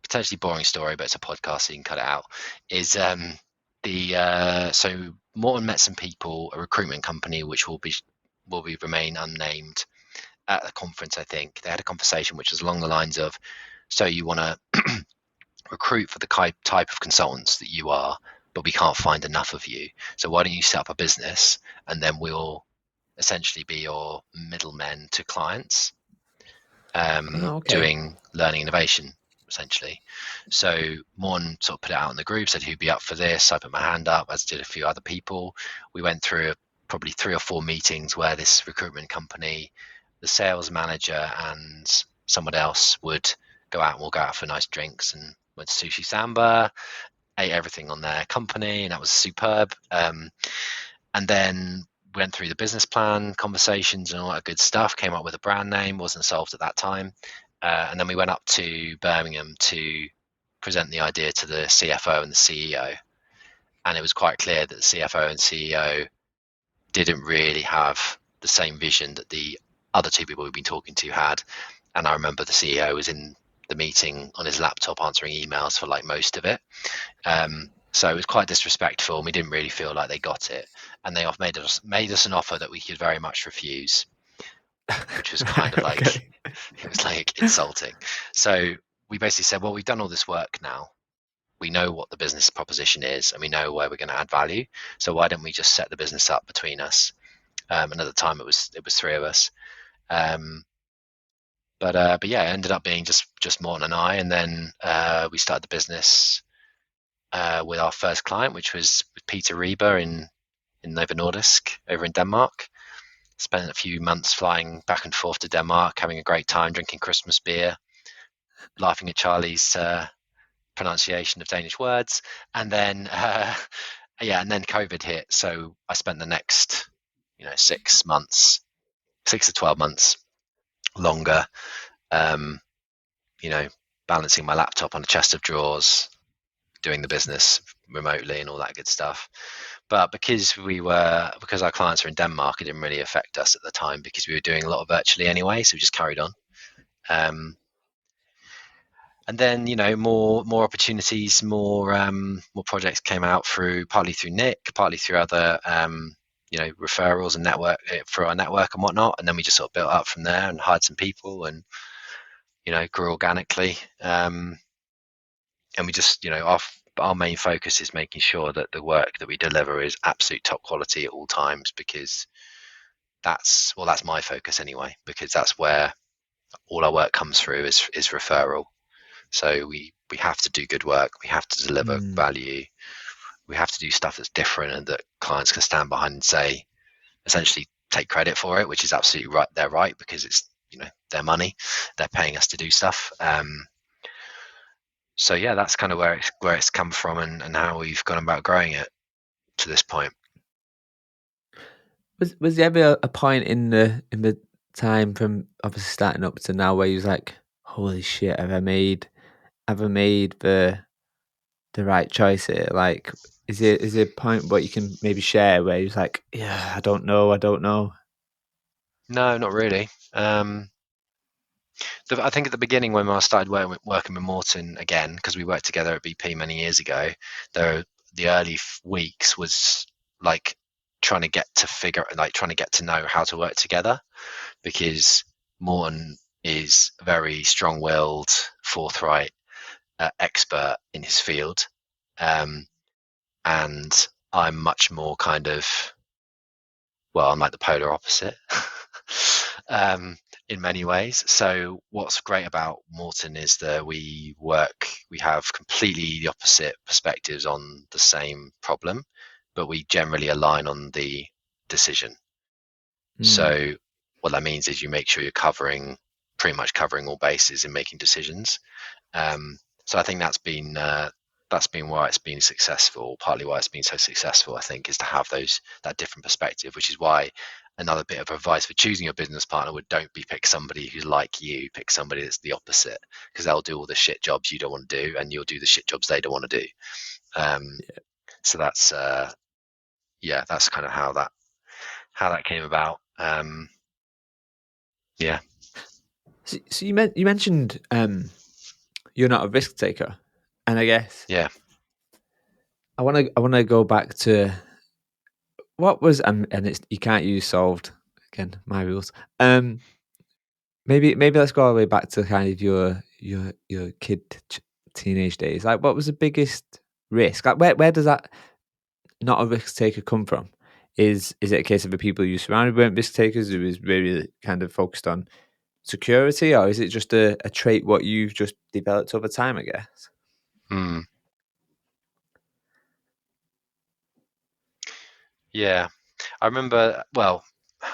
potentially boring story, but it's a podcast, so you can cut it out. Is so Morton met some people, a recruitment company, which will remain unnamed, at a conference. I think they had a conversation which was along the lines of, so you want to recruit for the type of consultants that you are, but we can't find enough of you. So why don't you set up a business, and then we'll essentially be your middlemen to clients, Oh, okay. doing learning innovation, essentially. So Morn sort of put it out in the group, said who'd be up for this. I put my hand up, as did a few other people. We went through probably 3 or 4 meetings where this recruitment company, the sales manager and someone else would go out, and we'll go out for nice drinks, and went to Sushi Samba, ate everything on their company, and that was superb. And then went through the business plan conversations and all that good stuff, came up with a brand name, wasn't solved at that time. And then we went up to Birmingham to present the idea to the CFO and the CEO. And it was quite clear that the CFO and CEO didn't really have the same vision that the other 2 people we've been talking to had. And I remember the CEO was in the meeting on his laptop answering emails for like most of it. So it was quite disrespectful, and we didn't really feel like they got it. And they made us an offer that we could very much refuse, which was kind Right, of like, okay. it was like insulting. So we basically said, well, we've done all this work now. We know what the business proposition is, and we know where we're going to add value. So why don't we just set the business up between us? And at the time, it was 3 of us. But yeah, it ended up being just Morton and I, and then we started the business with our first client, which was with Peter Rieber in Novo Nordisk over in Denmark. Spent a few months flying back and forth to Denmark, having a great time, drinking Christmas beer, laughing at Charlie's pronunciation of Danish words, and then and then COVID hit. So I spent the next 6 months, 6 to 12 months longer, balancing my laptop on a chest of drawers, doing the business remotely and all that good stuff. But because our clients are in Denmark, it didn't really affect us at the time because we were doing a lot of virtually anyway, so we just carried on. And then more opportunities, more projects came out partly through Nick, partly through other referrals and network for our network and whatnot. And then we just sort of built up from there and hired some people and grew organically. And we just our main focus is making sure that the work that we deliver is absolute top quality at all times, because that's my focus anyway, because that's where all our work comes through is referral. So we have to do good work, we have to deliver value, we have to do stuff that's different and that clients can stand behind and say, essentially take credit for it, which is absolutely right. They're right, because it's their money, they're paying us to do stuff. So yeah, that's kind of where it's come from and how we've gone about growing it to this point. Was there ever a point in the time from obviously starting up to now where you was like, holy shit, have I made the right choice here? Like, is there a point what you can maybe share where you're like, yeah, I don't know. No, not really. I think at the beginning when I started working with Morton again, because we worked together at BP many years ago, the early weeks was like trying to get to know how to work together, because Morton is very strong-willed, forthright, expert in his field, and I'm much more kind of, I'm like the polar opposite. In many ways. So what's great about Morton is that we have completely the opposite perspectives on the same problem, but we generally align on the decision. So what that means is you make sure you're pretty much covering all bases in making decisions. So I think that's been why it's been successful. Partly why it's been so successful, I think, is to have that different perspective, which is why another bit of advice for choosing your business partner would pick somebody who's like you, pick somebody that's the opposite, because they'll do all the shit jobs you don't want to do and you'll do the shit jobs they don't want to do. So that's yeah, that's kind of how that came about. Yeah, So you mentioned you're not a risk taker, and I guess yeah. I want to go back to what was and it's you can't use solved again my rules. Maybe let's go all the way back to kind of your teenage days. Like, what was the biggest risk? Like, where does that not a risk taker come from? Is it a case of the people you surrounded weren't risk takers who was really kind of focused on security, or is it just a trait what you've just developed over time? I guess. Hmm. Yeah, I remember. Well,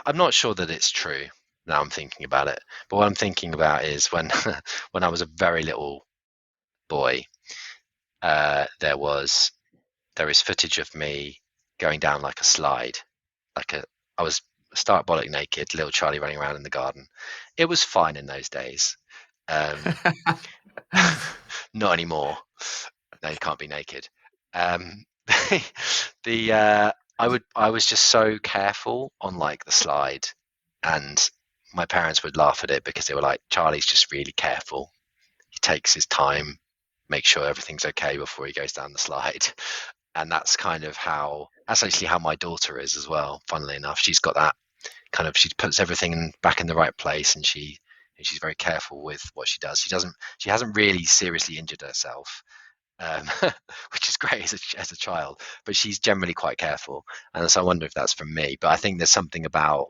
I'm not sure that it's true now I'm thinking about it, but what I'm thinking about is when when I was a very little boy, there is footage of me going down like a slide, like a I was stark bollock naked, little Charlie running around in the garden. It was fine in those days. Um, not anymore. No, you can't be naked. Um, the I was just so careful on like the slide, and my parents would laugh at it because they were like, Charlie's just really careful. He takes his time, makes sure everything's okay before he goes down the slide. And that's actually how my daughter is as well. Funnily enough, she's got that kind of, she puts everything back in the right place, and she's very careful with what she does. She hasn't really seriously injured herself, um, which is great as a child, but she's generally quite careful. And so I wonder if that's from me. But I think there's something about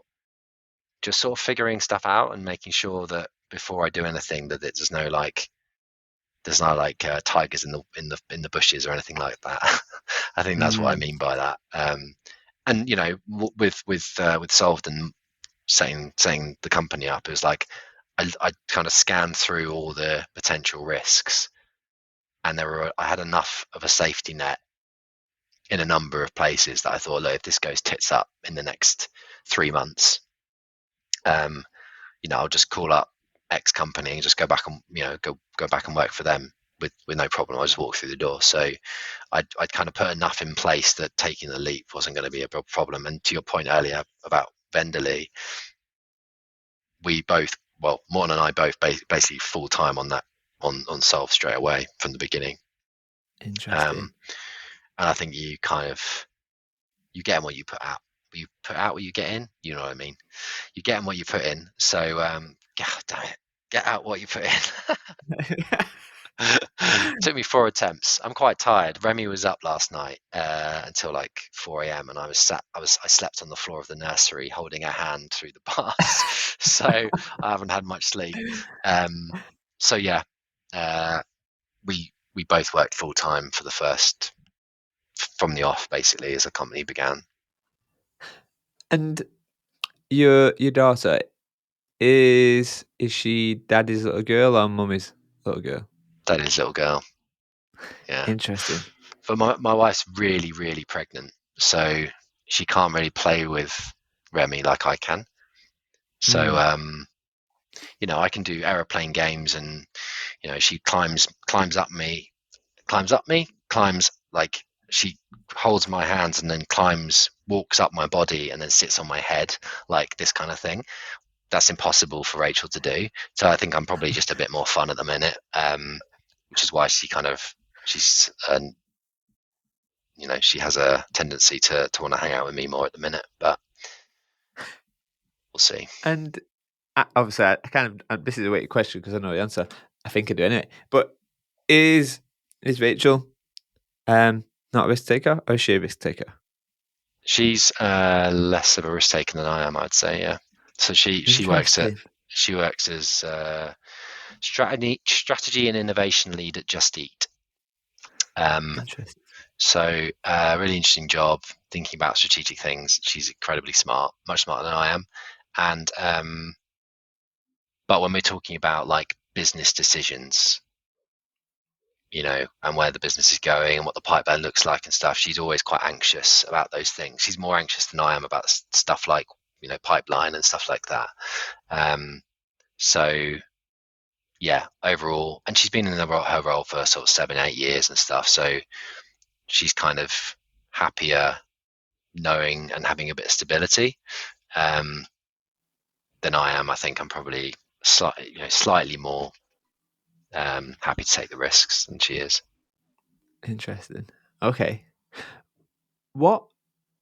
just sort of figuring stuff out and making sure that before I do anything, that there's no like tigers in the bushes or anything like that. I think that's what I Mm, mean by that. And with Solved and setting the company up, it was like I kind of scanned through all the potential risks, and I had enough of a safety net in a number of places that I thought, look, if this goes tits up in the next 3 months, um, I'll just call up X company and just go back and go back and work for them with no problem. I just walk through the door. So I'd kind of put enough in place that taking the leap wasn't going to be a problem. And to your point earlier about Venderly, we both, well, Morton and I both basically full time on that on Solve straight away from the beginning. interesting. Um, and I think you get in what you put out. You put out what you get in. You know what I mean? You get in what you put in. So God damn it, get out what you put in. Took me 4 attempts. I'm quite tired. Remy was up last night until like 4 a.m. and I slept on the floor of the nursery holding her hand through the bath. So I haven't had much sleep. So yeah, uh, we both worked full time for the first from the off basically as the company began. And your daughter is she daddy's little girl or mummy's little girl? That is little girl. Yeah. Interesting. But my wife's really, really pregnant, so she can't really play with Remy like I can. So Mm, I can do aeroplane games, and she climbs like she holds my hands and then walks up my body and then sits on my head, like this kind of thing. That's impossible for Rachel to do. So I think I'm probably just a bit more fun at the minute, which is why she's she has a tendency to want to hang out with me more at the minute, but we'll see. and obviously, I kind of this is a weird question because I know the answer. I think I do anyway. But is is Rachel not a risk taker or is she a risk taker? She's less of a risk taker than I am, I'd say. Yeah. So Interesting. she works as strategy and innovation lead at Just Eat. Um, Interesting. so really interesting job thinking about strategic things. She's incredibly smart, much smarter than I am, and but when we're talking about like business decisions, and where the business is going and what the pipeline looks like and stuff, she's always quite anxious about those things. She's more anxious than I am about stuff like, pipeline and stuff like that. So yeah, overall, and she's been in her role for sort of 7, 8 years and stuff. So she's kind of happier knowing and having a bit of stability than I am. I think I'm probably slightly more happy to take the risks than she is. Interesting. Okay. What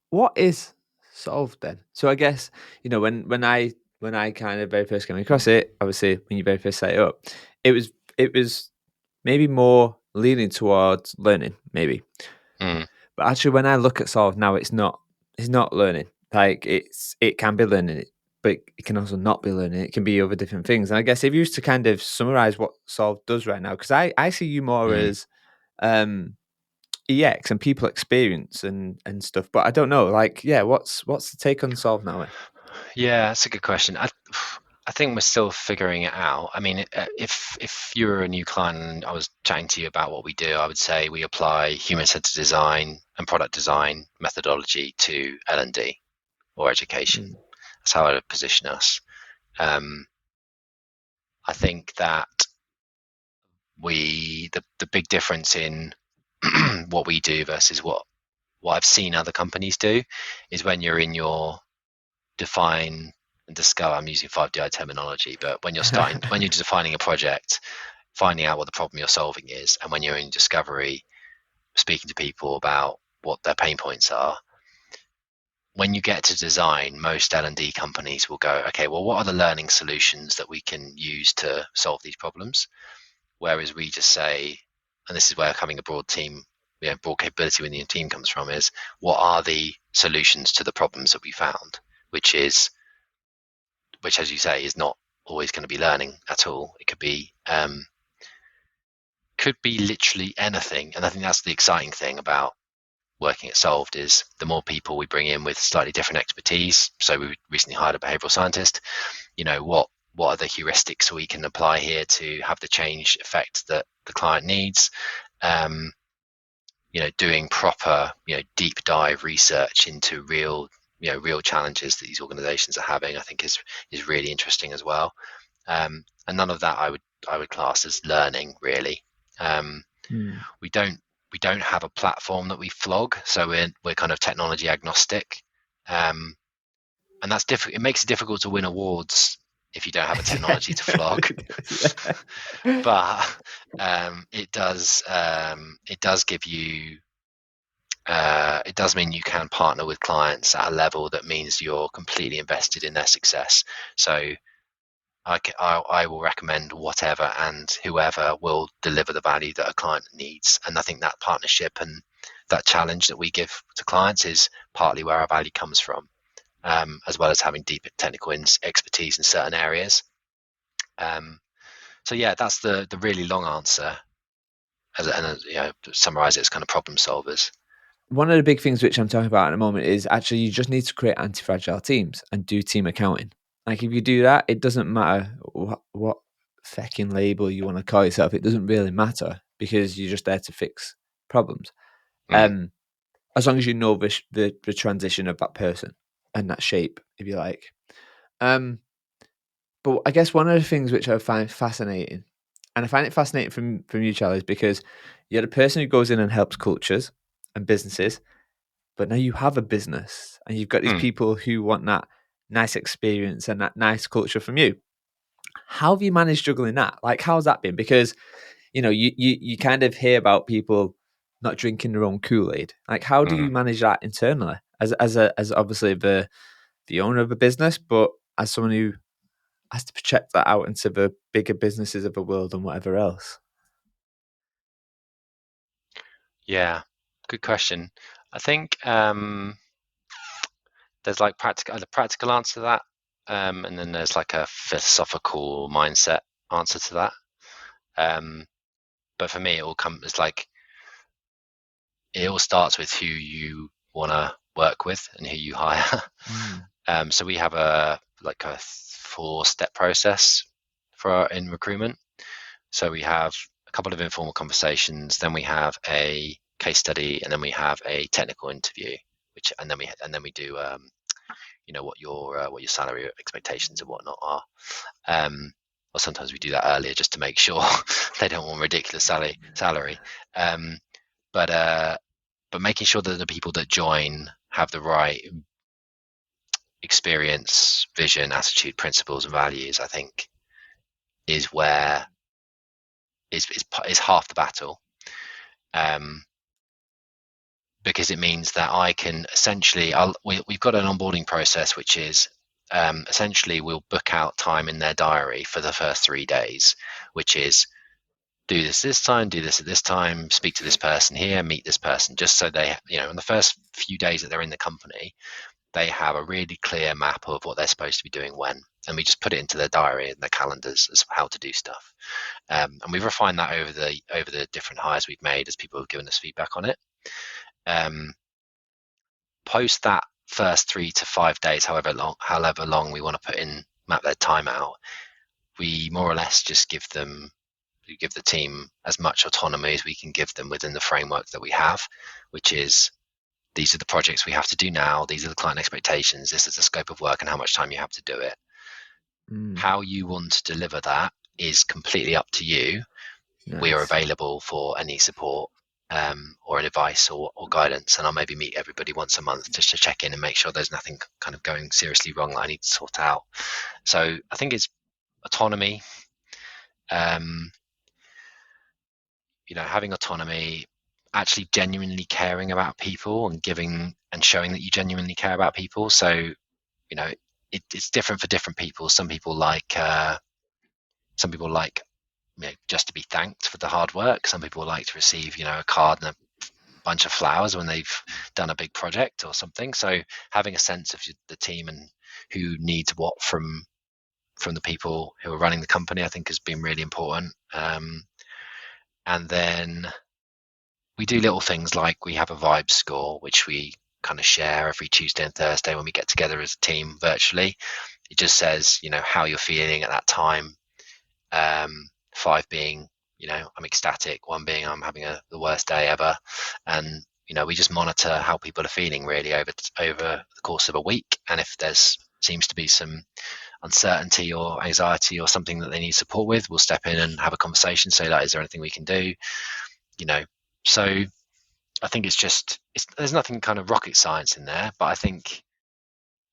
what is solved then? So I guess, when I kind of very first came across it, obviously when you very first set it up, it was maybe more leaning towards learning, maybe. Mm, But actually when I look at solve now, it's not learning. Like it can be learning it, but it can also not be learning. It can be other different things. And I guess if you used to kind of summarize what solve does right now, because I see you more mm. as um EX and people experience and stuff. But I don't know. Like, yeah, what's the take on solve now? Yeah, that's a good question. I think we're still figuring it out. I mean, if you're a new client and I was chatting to you about what we do, I would say we apply human-centered design and product design methodology to L&D or education. Mm, That's how I would position us. Um, I think that the big difference in what we do versus what I've seen other companies do is when you're in your define and discover. I'm using 5DI terminology, but when you're defining a project, finding out what the problem you're solving is, and when you're in discovery, speaking to people about what their pain points are. When you get to design, most L&D companies will go, okay, well, what are the learning solutions that we can use to solve these problems? Whereas we just say, and this is where having a broad team, broad capability within your team comes from, is what are the solutions to the problems that we found, which, as you say, is not always going to be learning at all. It could be literally anything. And I think that's the exciting thing about working at Solved, is the more people we bring in with slightly different expertise. So we recently hired a behavioral scientist. What are the heuristics we can apply here to have the change effect that the client needs? Doing proper, deep dive research into real challenges that these organizations are having, I think is really interesting as well. And none of that I would class as learning, really. mm. We don't have a platform that we flog, so we're kind of technology agnostic, and that's difficult. It makes it difficult to win awards if you don't have a technology to flog. But it does give you it does mean you can partner with clients at a level that means you're completely invested in their success. So I will recommend whatever and whoever will deliver the value that a client needs. And I think that partnership and that challenge that we give to clients is partly where our value comes from, as well as having deep technical expertise in certain areas. So yeah, that's the really long answer. To summarize it, it's kind of problem solvers. One of the big things which I'm talking about at the moment is actually you just need to create anti-fragile teams and do team accounting. Like if you do that, it doesn't matter what fecking label you want to call yourself. It doesn't really matter because you're just there to fix problems. Mm, As long as you know the transition of that person and that shape, if you like. But I guess one of the things which I find fascinating, and I find it fascinating from you, Charlie, is because you're the person who goes in and helps cultures and businesses, but now you have a business and you've got these mm. people who want that nice experience and that nice culture from you. How have you managed juggling that? Like, how's that been? Because you kind of hear about people not drinking their own Kool-Aid. Like, how do Mm. you manage that internally as obviously the owner of a business, but as someone who has to project that out into the bigger businesses of the world and whatever else? Yeah, good question. I think there's like a practical answer to that, and then there's like a philosophical mindset answer to that. But for me, it all starts with who you want to work with and who you hire. Mm. So we have a 4-step process in recruitment. So we have a couple of informal conversations, then we have a case study, and then we have a technical interview. And then we do what your salary expectations and whatnot are. Or sometimes we do that earlier just to make sure they don't want ridiculous salary. But but making sure that the people that join have the right experience, vision, attitude, principles, and values, I think, is where is half the battle. Because it means that I can essentially, we've got an onboarding process, which is essentially we'll book out time in their diary for the first 3 days, which is do this time, do this at this time, speak to this person here, meet this person, just so they, in the first few days that they're in the company, they have a really clear map of what they're supposed to be doing when, and we just put it into their diary and their calendars as how to do stuff. And we've refined that over the different hires we've made as people have given us feedback on it. Post that first 3 to 5 days, however long we want to map their time out, we more or less just give the team as much autonomy as we can give them within the framework that we have, which is, these are the projects we have to do now, these are the client expectations, this is the scope of work and how much time you have to do it. How you want to deliver that is completely up to you. Nice. We are available for any support or advice or guidance, and I'll maybe meet everybody once a month just to check in and make sure there's nothing kind of going seriously wrong that I need to sort out. So I think it's autonomy, having autonomy, actually genuinely caring about people and giving and showing that you genuinely care about people. So it's different for different people. Some people like just to be thanked for the hard work. Some people like to receive a card and a bunch of flowers when they've done a big project or something. So having a sense of the team and who needs what from the people who are running the company, I think, has been really important. And then we do little things like we have a vibe score, which we kind of share every Tuesday and Thursday when we get together as a team virtually. It just says, how you're feeling at that time. 5 being, I'm ecstatic. 1 being, I'm having the worst day ever. And, we just monitor how people are feeling really over the course of a week. And if there's seems to be some uncertainty or anxiety or something that they need support with, we'll step in and have a conversation, say, like, is there anything we can do? So I think there's nothing kind of rocket science in there, but I think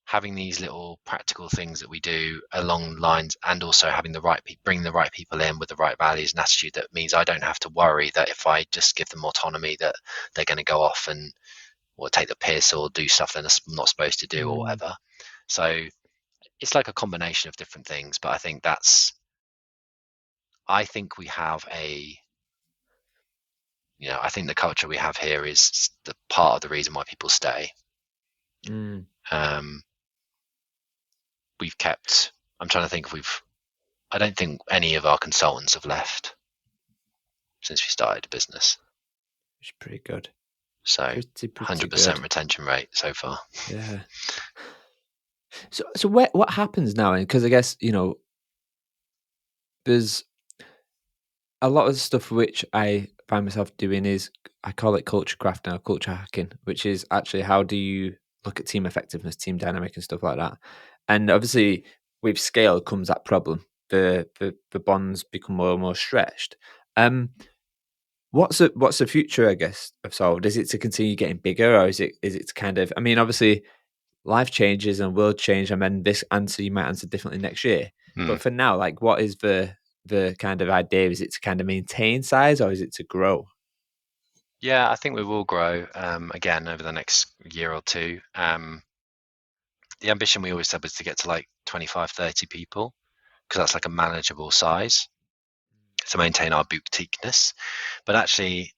having these little practical things that we do along lines, and also having bring the right people in with the right values and attitude, that means I don't have to worry that if I just give them autonomy that they're going to go off or take the piss or do stuff they're not supposed to do or whatever. So it's like a combination of different things, but I think we have I think the culture we have here is the part of the reason why people stay. We've kept, I'm trying to think I don't think any of our consultants have left since we started the business. Which is pretty good. So pretty 100% good retention rate so far. Yeah. So what happens now? Because I guess, there's a lot of stuff which I find myself doing is, I call it culture craft now, culture hacking, which is actually how do you look at team effectiveness, team dynamic and stuff like that. And obviously with scale comes that problem. The bonds become more and more stretched. What's the future, I guess, of Solved? Is it to continue getting bigger, or is it to kind of, I mean, obviously life changes and world change, and then this answer you might answer differently next year. But for now, like, what is the kind of idea? Is it to kind of maintain size, or is it to grow? Yeah, I think we will grow again over the next year or two. The ambition we always said was to get to like 25, 30 people, because that's like a manageable size to maintain our boutiqueness. But actually,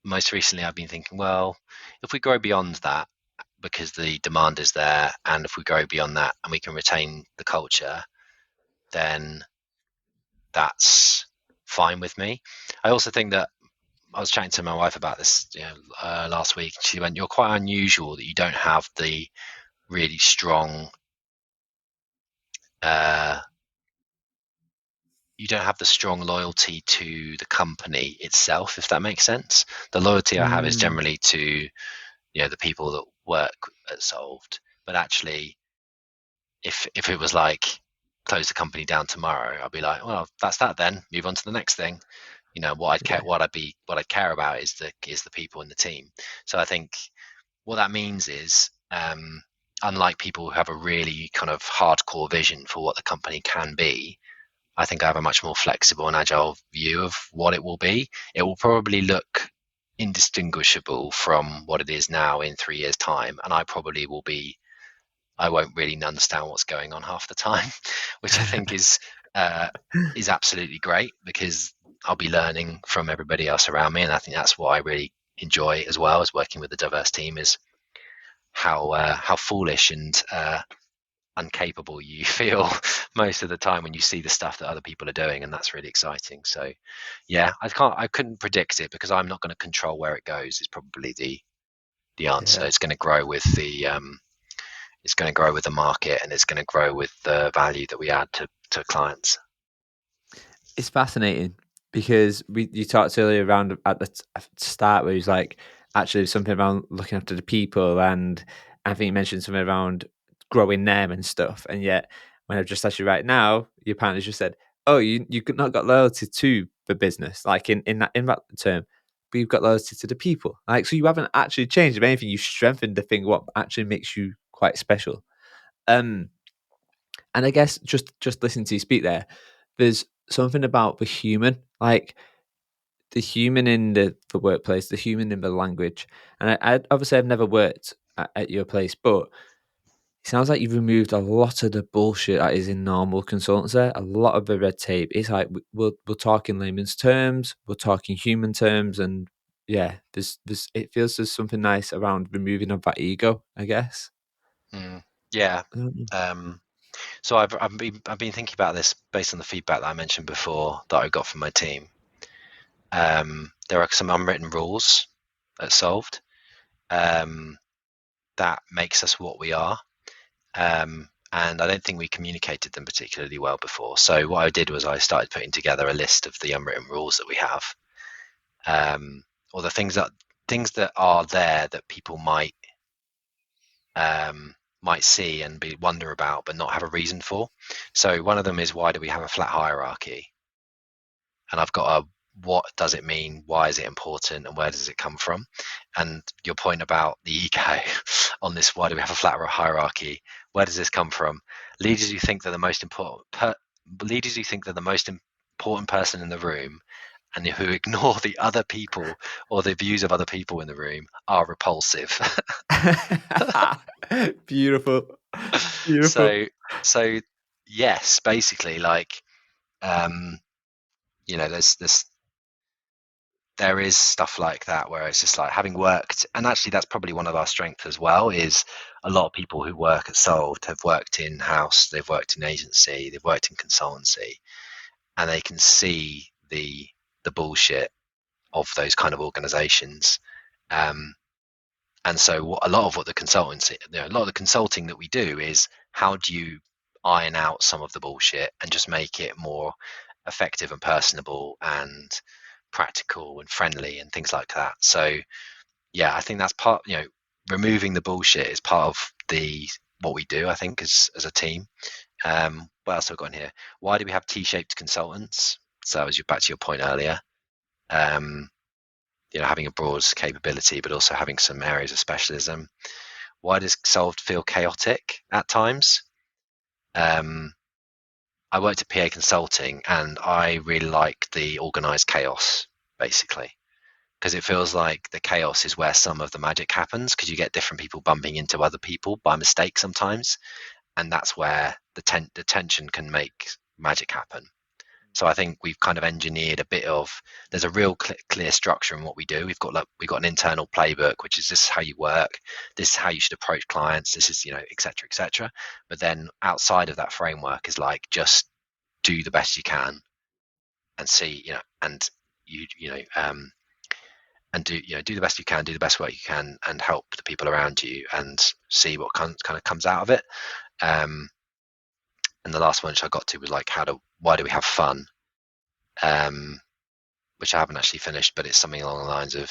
most recently I've been thinking, well, if we grow beyond that, because the demand is there, and if we go beyond that and we can retain the culture, then that's fine with me. I also think that I was chatting to my wife about this last week. She went, you're quite unusual that you don't have the really strong loyalty to the company itself, if that makes sense. The loyalty I have is generally to the people that work at Solved. But actually, if it was like close the company down tomorrow, I'd be like, well, that's that then, move on to the next thing. Yeah. what I care about is the people in the team. So I think what that means is, unlike people who have a really kind of hardcore vision for what the company can be, I think I have a much more flexible and agile view of what it will be. It will probably look indistinguishable from what it is now in 3 years' time, and I won't really understand what's going on half the time, which I think uh, is absolutely great, because I'll be learning from everybody else around me, and I think that's what I really enjoy as well as working with a diverse team, is how foolish and uncapable you feel most of the time when you see the stuff that other people are doing, and that's really exciting. So yeah, I couldn't predict it, because I'm not going to control where it goes, is probably the answer. Yeah. It's going to grow with the market, and it's going to grow with the value that we add to clients. It's fascinating because you talked earlier around at the start where he's like actually something around looking after the people, and I think you mentioned something around growing them and stuff. And yet, when I've just asked you right now, your partner just said, "Oh, you could not got loyalty to the business, like in that term, but you've got loyalty to the people. Like, so you haven't actually changed. If anything, you strengthened the thing. What actually makes you quite special." Um, and I guess just listening to you speak there, there's something about the human, like the human in the workplace, the human in the language. And I obviously I've never worked at your place, but it sounds like you've removed a lot of the bullshit that is in normal consultancy, a lot of the red tape. It's like we'll talk in layman's terms, we're talking human terms, and yeah, there's it feels there's something nice around removing of that ego, I guess. Yeah. I don't know. Um, so I've been thinking about this based on the feedback that I mentioned before that I got from my team. There are some unwritten rules at Solved, um, that makes us what we are. And I don't think we communicated them particularly well before. So what I did was I started putting together a list of the unwritten rules that we have, um, or the things that are there that people might see and be wonder about, but not have a reason for. So one of them is, why do we have a flat hierarchy? And I've got a, what does it mean? Why is it important? And where does it come from? And your point about the ego on this, why do we have a flat hierarchy? Where does this come from? Leaders who think they're the most important leaders who think they're the most important person in the room, and who ignore the other people or the views of other people in the room, are repulsive. Beautiful, beautiful. so so yes, basically, like, um there's there is stuff like that where it's just like, having worked, and actually that's probably one of our strengths as well, is a lot of people who work at Solved have worked in house, they've worked in agency, they've worked in consultancy, and they can see the bullshit of those kind of organizations. um, and so a lot of the consulting that we do is, how do you iron out some of the bullshit and just make it more effective and personable and practical and friendly and things like that. So yeah, I think that's part, removing the bullshit is part of the what we do, I think, as a team. What else have I got in here? Why do we have T-shaped consultants? So that was back to your point earlier. Having a broad capability, but also having some areas of specialism. Why does Solved feel chaotic at times? I worked at PA Consulting, and I really like the organized chaos, basically, because it feels like the chaos is where some of the magic happens, because you get different people bumping into other people by mistake sometimes, and that's where the tension can make magic happen. So I think we've kind of engineered a bit of, there's a real clear structure in what we do. We've got an internal playbook, which is, this is how you work, this is how you should approach clients, this is, et cetera, et cetera. But then outside of that framework is like, just do the best you can, and see, and and do the best you can, do the best work you can, and help the people around you, and see what kind of comes out of it. And the last one which I got to was like, why do we have fun? Which I haven't actually finished, but it's something along the lines of,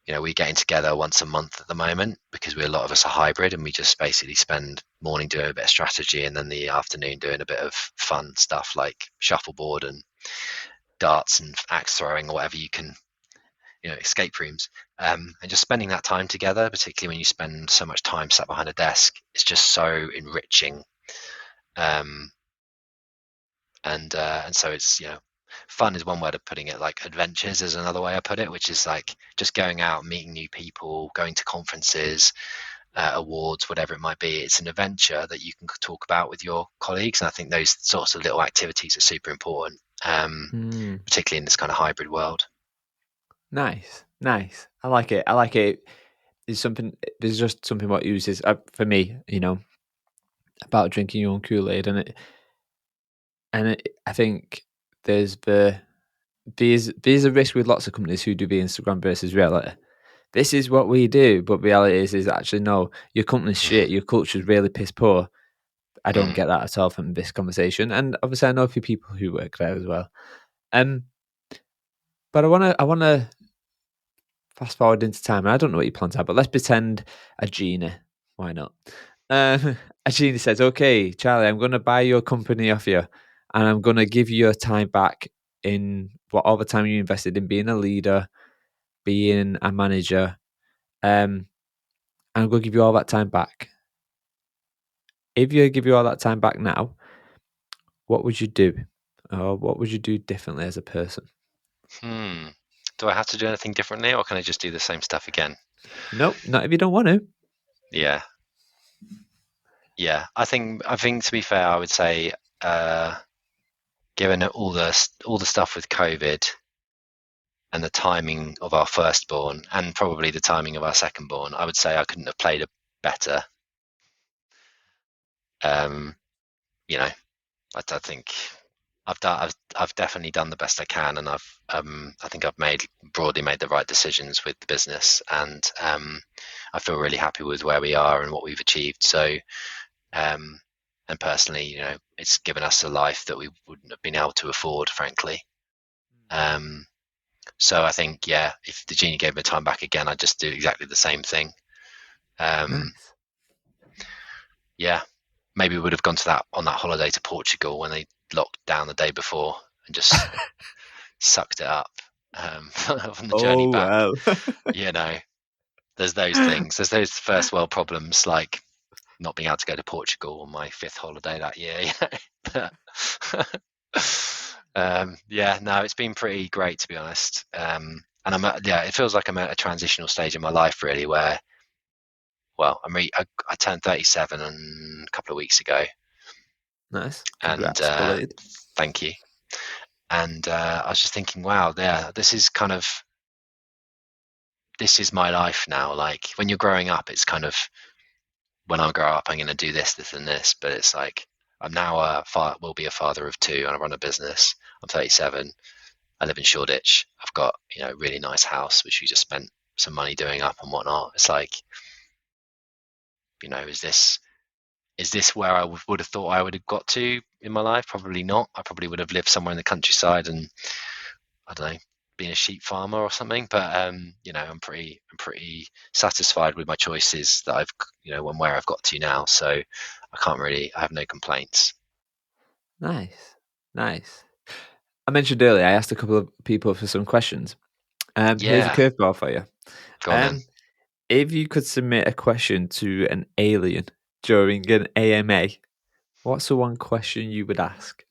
we're getting together once a month at the moment, because a lot of us are hybrid, and we just basically spend morning doing a bit of strategy, and then the afternoon doing a bit of fun stuff like shuffleboard and darts and axe throwing or whatever you can, escape rooms, and just spending that time together, particularly when you spend so much time sat behind a desk, is just so enriching. Um, and so it's, fun is one word of putting it. Like adventures is another way I put it, which is like just going out, meeting new people, going to conferences, awards, whatever it might be. It's an adventure that you can talk about with your colleagues, and I think those sorts of little activities are super important, particularly in this kind of hybrid world. Nice. I like it. There's just something what uses for me, about drinking your own Kool-Aid, I think there's there's a risk with lots of companies who do the Instagram versus reality. This is what we do, but reality is actually no. Your company's shit. Your culture's really piss poor. I don't get that at all from this conversation, and obviously I know a few people who work there as well. But I wanna fast forward into time, and I don't know what your plans are, but let's pretend a genie. Why not? A genie says, "Okay, Charlie, I'm going to buy your company off you, and I'm going to give you your time back in all the time you invested in being a leader, being a manager. And I'm going to give you all that time back. If you give you all that time back now, what would you do, or what would you do differently as a person?" Do I have to do anything differently, or can I just do the same stuff again? Nope, not if you don't want to. Yeah. I think to be fair, I would say, given all the stuff with COVID and the timing of our firstborn and probably the timing of our secondborn, I would say I couldn't have played it better. I think I've definitely done the best I can, and I think I've broadly made the right decisions with the business, and I feel really happy with where we are and what we've achieved. So, and personally, it's given us a life that we wouldn't have been able to afford, frankly. So I think, if the genie gave me time back again, I'd just do exactly the same thing. Nice. Maybe we would have gone on that holiday to Portugal when they locked down the day before and just sucked it up on the journey back. Well. There's those things. There's those first world problems, like not being able to go to Portugal on my 5th holiday that year. No, it's been pretty great, to be honest. And it feels like I'm at a transitional stage in my life, really, where, well, I turned 37 a couple of weeks ago. Nice. Congrats, and thank you. And I was just thinking, wow, this is my life now. Like when you're growing up, it's kind of, when I grow up, I'm going to do this, this, and this. But it's like I'm now will be a father of 2, and I run a business. I'm 37. I live in Shoreditch. I've got a really nice house which we just spent some money doing up and whatnot. It's like, is this where I would have thought I would have got to in my life? Probably not. I probably would have lived somewhere in the countryside and, I don't know, being a sheep farmer or something. But I'm pretty satisfied with my choices that I've and where I've got to now. So I have no complaints. Nice. I mentioned earlier I asked a couple of people for some questions. Here's a curveball for you. Go on then. If you could submit a question to an alien during an AMA, what's the one question you would ask?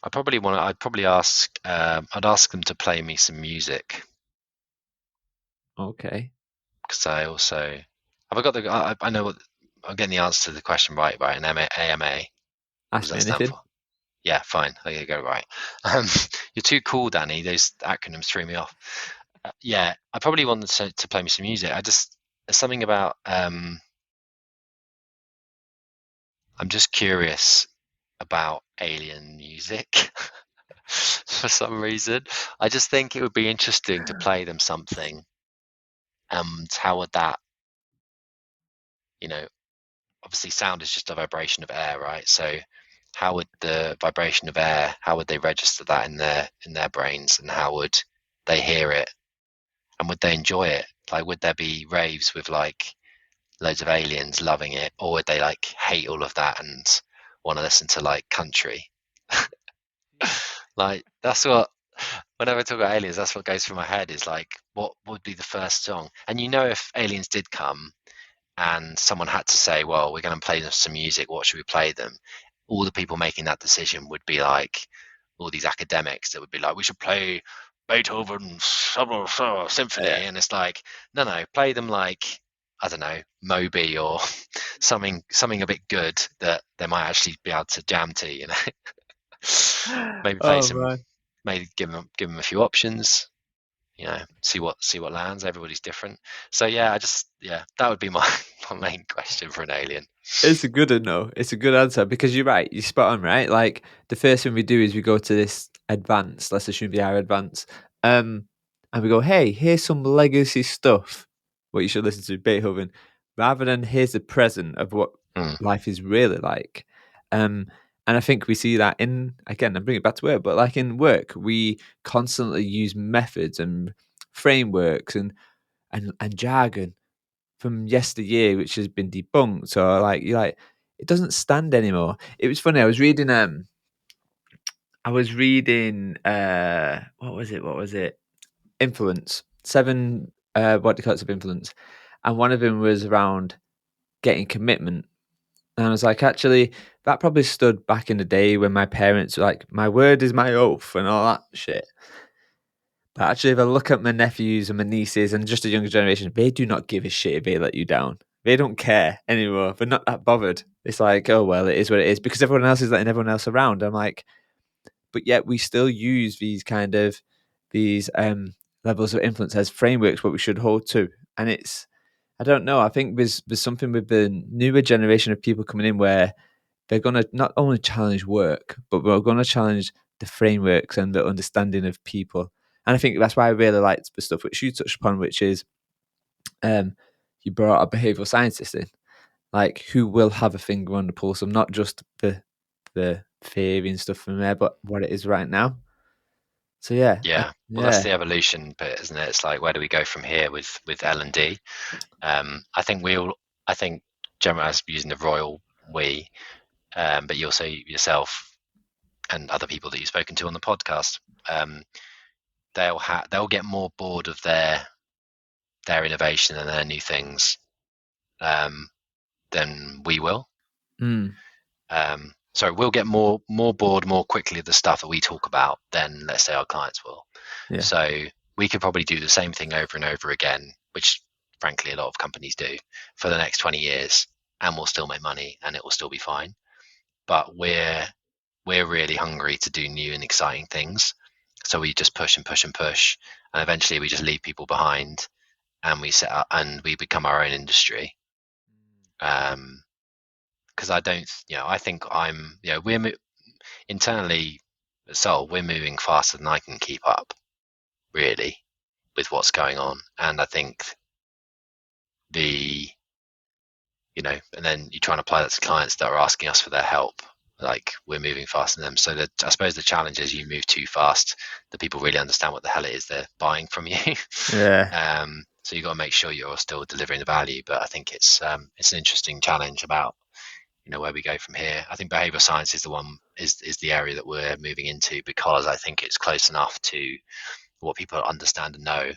I'd ask them to play me some music. Okay. Because I also I know what I'm getting the answer to the question right? An AMA. Ask me anything. Yeah, fine. There you go. Right. You're too cool, Danny. Those acronyms threw me off. I probably want them to play me some music. There's something about I'm just curious about alien music for some reason. I just think it would be interesting to play them something. And how would that, obviously sound is just a vibration of air, right? So how would the vibration of air, how would they register that in their brains, and how would they hear it? And would they enjoy it? Like, would there be raves with like loads of aliens loving it, or would they like hate all of that and want to listen to like country? Like, that's what, whenever I talk about aliens, that's what goes through my head is like, what would be the first song? And if aliens did come and someone had to say, well, we're going to play them some music, what should we play them? All the people making that decision would be like all these academics that would be like, we should play Beethoven's symphony. Yeah. And it's like, no, play them like, I don't know, Moby or something a bit good that they might actually be able to jam to, maybe play Oh some, man. maybe give them a few options, see what lands. Everybody's different. So yeah, that would be my main question for an alien. It's a good one, though. It's a good answer because you're right. You're spot on, right? Like the first thing we do is we go to this advanced. Let's assume they are advanced, and we go, "Hey, here's some legacy stuff. What you should listen to, Beethoven," rather than here's the present of what Mm, life is really like. Um, and I think we see that in again. I bring it back to work, but like in work, we constantly use methods and frameworks and jargon from yesteryear, which has been debunked, or like you're like, it doesn't stand anymore. It was funny. I was reading what was it? What was it? Influence. Seven what decades of influence. And one of them was around getting commitment. And I was like, actually, that probably stood back in the day when my parents were like, my word is my oath and all that shit. But actually, if I look at my nephews and my nieces and just the younger generation, they do not give a shit if they let you down. They don't care anymore. They're not that bothered. It's like, oh, well, it is what it is because everyone else is letting everyone else around. I'm like, but yet we still use these levels of influence as frameworks, what we should hold to. And it's, I don't know. I think there's something with the newer generation of people coming in where they're going to not only challenge work, but we're going to challenge the frameworks and the understanding of people. And I think that's why I really liked the stuff which you touched upon, which is you brought a behavioral scientist in, like who will have a finger on the pulse of not just the theory and stuff from there, but what it is right now. So yeah. Well, that's the evolution bit, isn't it? It's like, where do we go from here with L&D? I think generally, as using the royal we, but you also yourself and other people that you've spoken to on the podcast, they'll get more bored of their innovation and their new things than we will. Mm. So we'll get more bored more quickly of the stuff that we talk about than, let's say, our clients will. Yeah. So we could probably do the same thing over and over again, which frankly a lot of companies do, for the next 20 years, and we'll still make money and it will still be fine. But we're really hungry to do new and exciting things. So we just push and push and push, and eventually we just leave people behind, and we set up and we become our own industry. Because I don't, I think we're internally at Soul, we're moving faster than I can keep up, really, with what's going on. And I think and then you try and apply that to clients that are asking us for their help. Like, we're moving faster than them. So I suppose the challenge is you move too fast that people really understand what the hell it is they're buying from you. Yeah. So you got to make sure you're still delivering the value. But I think it's an interesting challenge about where we go from here. I think behavioral science is the area that we're moving into, because I think it's close enough to what people understand and know,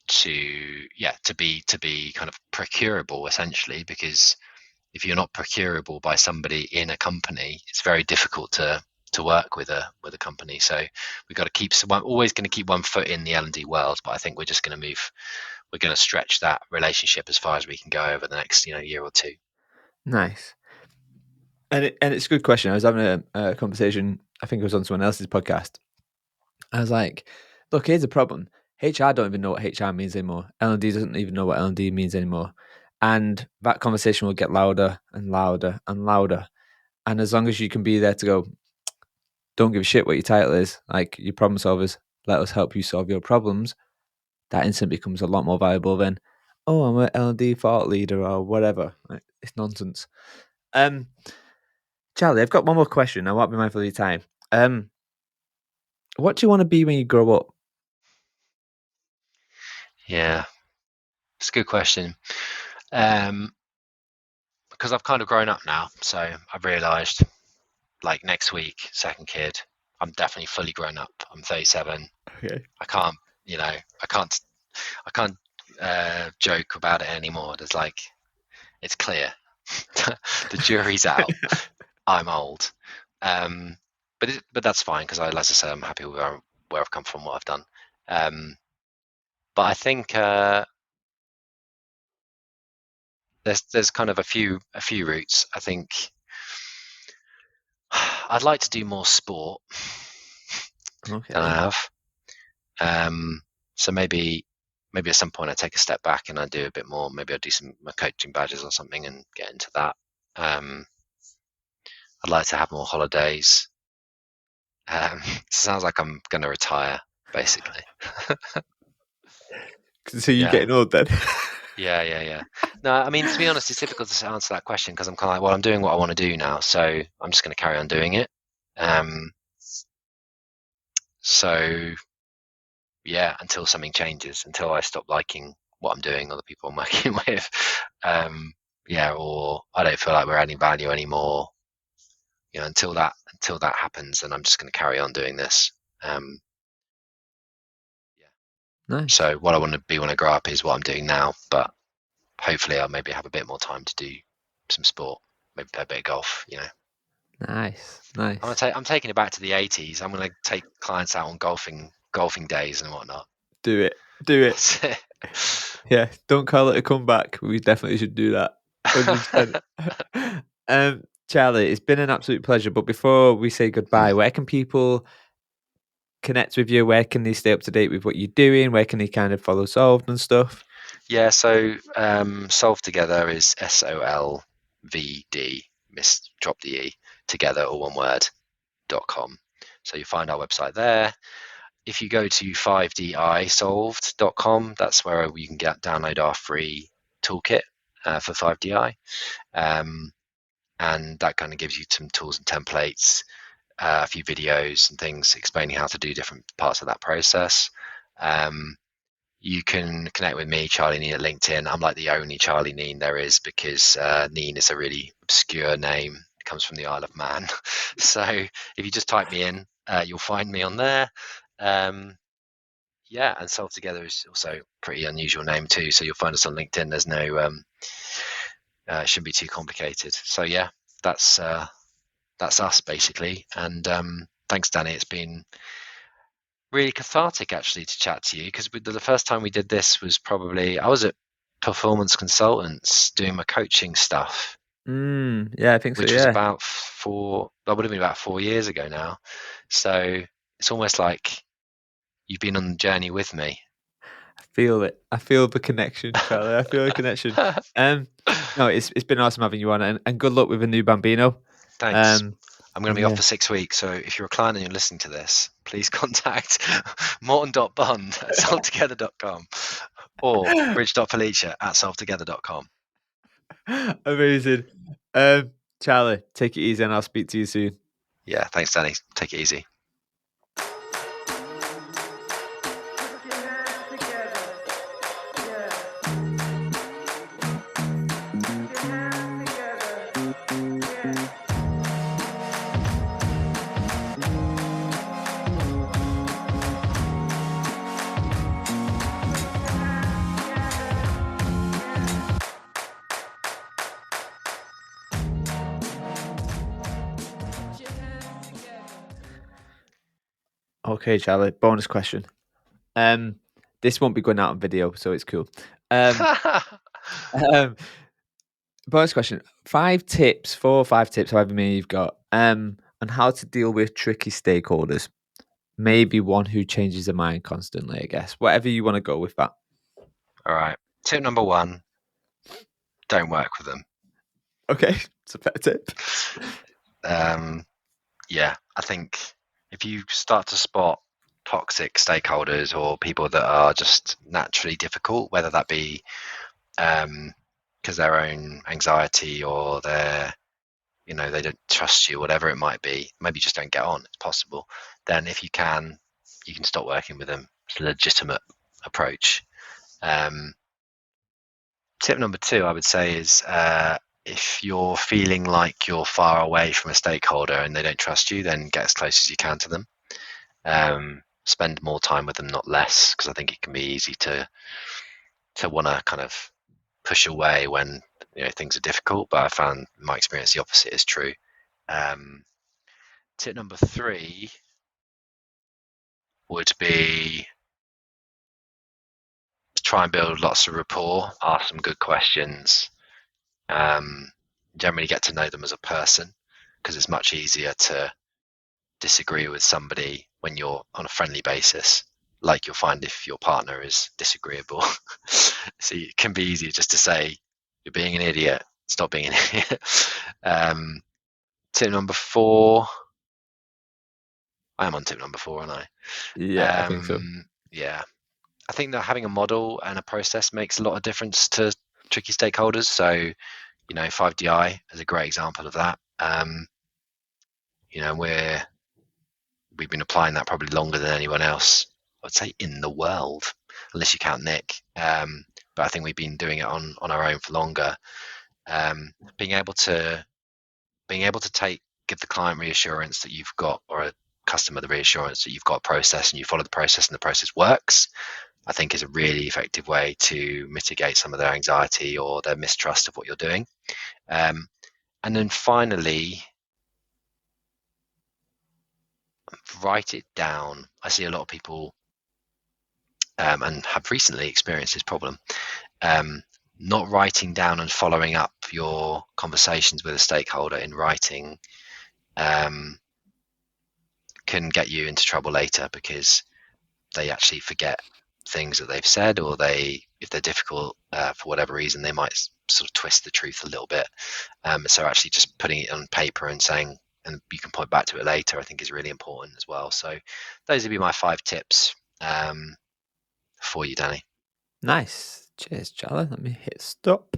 to be kind of procurable, essentially. Because if you're not procurable by somebody in a company, it's very difficult to work with a company. So we've got to keep always going to keep one foot in the L&D world, but I think we're just going to move. We're going to stretch that relationship as far as we can go over the next year or two. Nice. And it's a good question. I was having a conversation. I think it was on someone else's podcast. I was like, "Look, here's the problem. HR don't even know what HR means anymore. L&D doesn't even know what L&D means anymore." And that conversation will get louder and louder and louder. And as long as you can be there to go, don't give a shit what your title is. Like, your problem solvers, let us help you solve your problems. That instantly becomes a lot more valuable than, oh, I'm an L&D thought leader or whatever. Like, it's nonsense. Charlie, I've got one more question. I won't be mindful of your time. What do you want to be when you grow up? Yeah, it's a good question. Because I've kind of grown up now, so I've realised, like next week, second kid, I'm definitely fully grown up. I'm 37. Okay. I can't, I can't joke about it anymore. There's like, it's clear, the jury's out. I'm old, um, but that's fine because as I say, I'm happy with where I've come from, what I've done. But I think there's kind of a few routes. I think I'd like to do more sport than I Okay. have. So maybe at some point I take a step back and I do a bit more. Maybe I'll do some coaching badges or something and get into that. I'd like to have more holidays. Sounds like I'm going to retire, basically. So you're Yeah, getting old then? yeah. No, I mean, to be honest, it's difficult to answer that question because I'm kind of like, well, I'm doing what I want to do now, so I'm just going to carry on doing it. So yeah, until something changes, until I stop liking what I'm doing or the people I'm working with, yeah, or I don't feel like we're adding value anymore. Until that happens, then I'm just going to carry on doing this. Yeah. Nice. So what I want to be when I grow up is what I'm doing now, but hopefully I'll maybe have a bit more time to do some sport, maybe play a bit of golf. Nice. Nice. I'm taking it back to the 80s. I'm going to take clients out on golfing days and whatnot. Do it. Do it. That's it. Yeah. Don't call it a comeback. We definitely should do that. 100%. Charlie, it's been an absolute pleasure. But before we say goodbye, where can people connect with you? Where can they stay up to date with what you're doing? Where can they kind of follow Solved and stuff? Yeah, so Solve Together is SOLVD, drop the E, together, all one word, .com. So you find our website there. If you go to 5disolved.com, that's where you can download our free toolkit for 5DI. And that kind of gives you some tools and templates, a few videos and things explaining how to do different parts of that process. You can connect with me, Charlie Kneen, at LinkedIn. I'm like the only Charlie Kneen there is because Kneen is a really obscure name. It comes from the Isle of Man. So if you just type me in, you'll find me on there. Yeah, and Solve Together is also a pretty unusual name too. So you'll find us on LinkedIn. There's no, shouldn't be too complicated. So yeah, that's us basically. And thanks, Danny. It's been really cathartic actually to chat to you because the first time we did this was probably I was at Performance Consultants doing my coaching stuff, Yeah, I think so. which was Yeah. that would have been about 4 years ago now. So it's almost like you've been on the journey with me. I feel it. I feel the connection, Charlie. I feel the connection. No, it's been awesome having you on, and good luck with the new Bambino. Thanks. I'm going to And be off yeah, for 6 weeks, so if you're a client and you're listening to this, please contact morton.bond@solvetogether.com or bridge.felicia@solvetogether.com. amazing. Charlie, take it easy, and I'll speak to you soon. Yeah, thanks, Danny. Take it easy. Okay, Charlie. Bonus question. This won't be going out on video, so it's cool. Um, bonus question: 4 or 5 tips, however many you've got, on how to deal with tricky stakeholders. Maybe one who changes their mind constantly. I guess whatever you want to go with that. All right. Tip number 1, don't work with them. Okay, it's a fair tip. Yeah, I think if you start to spot toxic stakeholders or people that are just naturally difficult, whether that be because their own anxiety or they don't trust you, whatever it might be, maybe just don't get on, it's possible. Then if you can you can stop working with them. It's a legitimate approach. Tip number 2, I would say, is if you're feeling like you're far away from a stakeholder and they don't trust you, then get as close as you can to them. Spend more time with them, not less, because I think it can be easy to want to kind of push away when things are difficult. But I found in my experience the opposite is true. Tip number 3 would be to try and build lots of rapport, ask some good questions, generally get to know them as a person, because it's much easier to disagree with somebody when you're on a friendly basis, like you'll find if your partner is disagreeable. So it can be easier just to say, you're being an idiot, stop being an idiot. Tip number 4, I am on tip number 4, aren't I? Yeah, I think so. Yeah, I think that having a model and a process makes a lot of difference to tricky stakeholders. So 5DI is a great example of that. We've been applying that probably longer than anyone else, I'd say, in the world, unless you count Nick. But I think we've been doing it on our own for longer. Being able to give the client reassurance that you've got, or a customer the reassurance that you've got a process and you follow the process and the process works, I think is a really effective way to mitigate some of their anxiety or their mistrust of what you're doing. And then finally, write it down. I see a lot of people and have recently experienced this problem. Not writing down and following up your conversations with a stakeholder in writing can get you into trouble later, because they actually forget things that they've said, or if they're difficult for whatever reason, they might sort of twist the truth a little bit. So actually just putting it on paper and saying, and you can point back to it later, I think is really important as well. So those would be my 5 tips for you, Danny. Nice. Cheers, Charlie. Let me hit stop.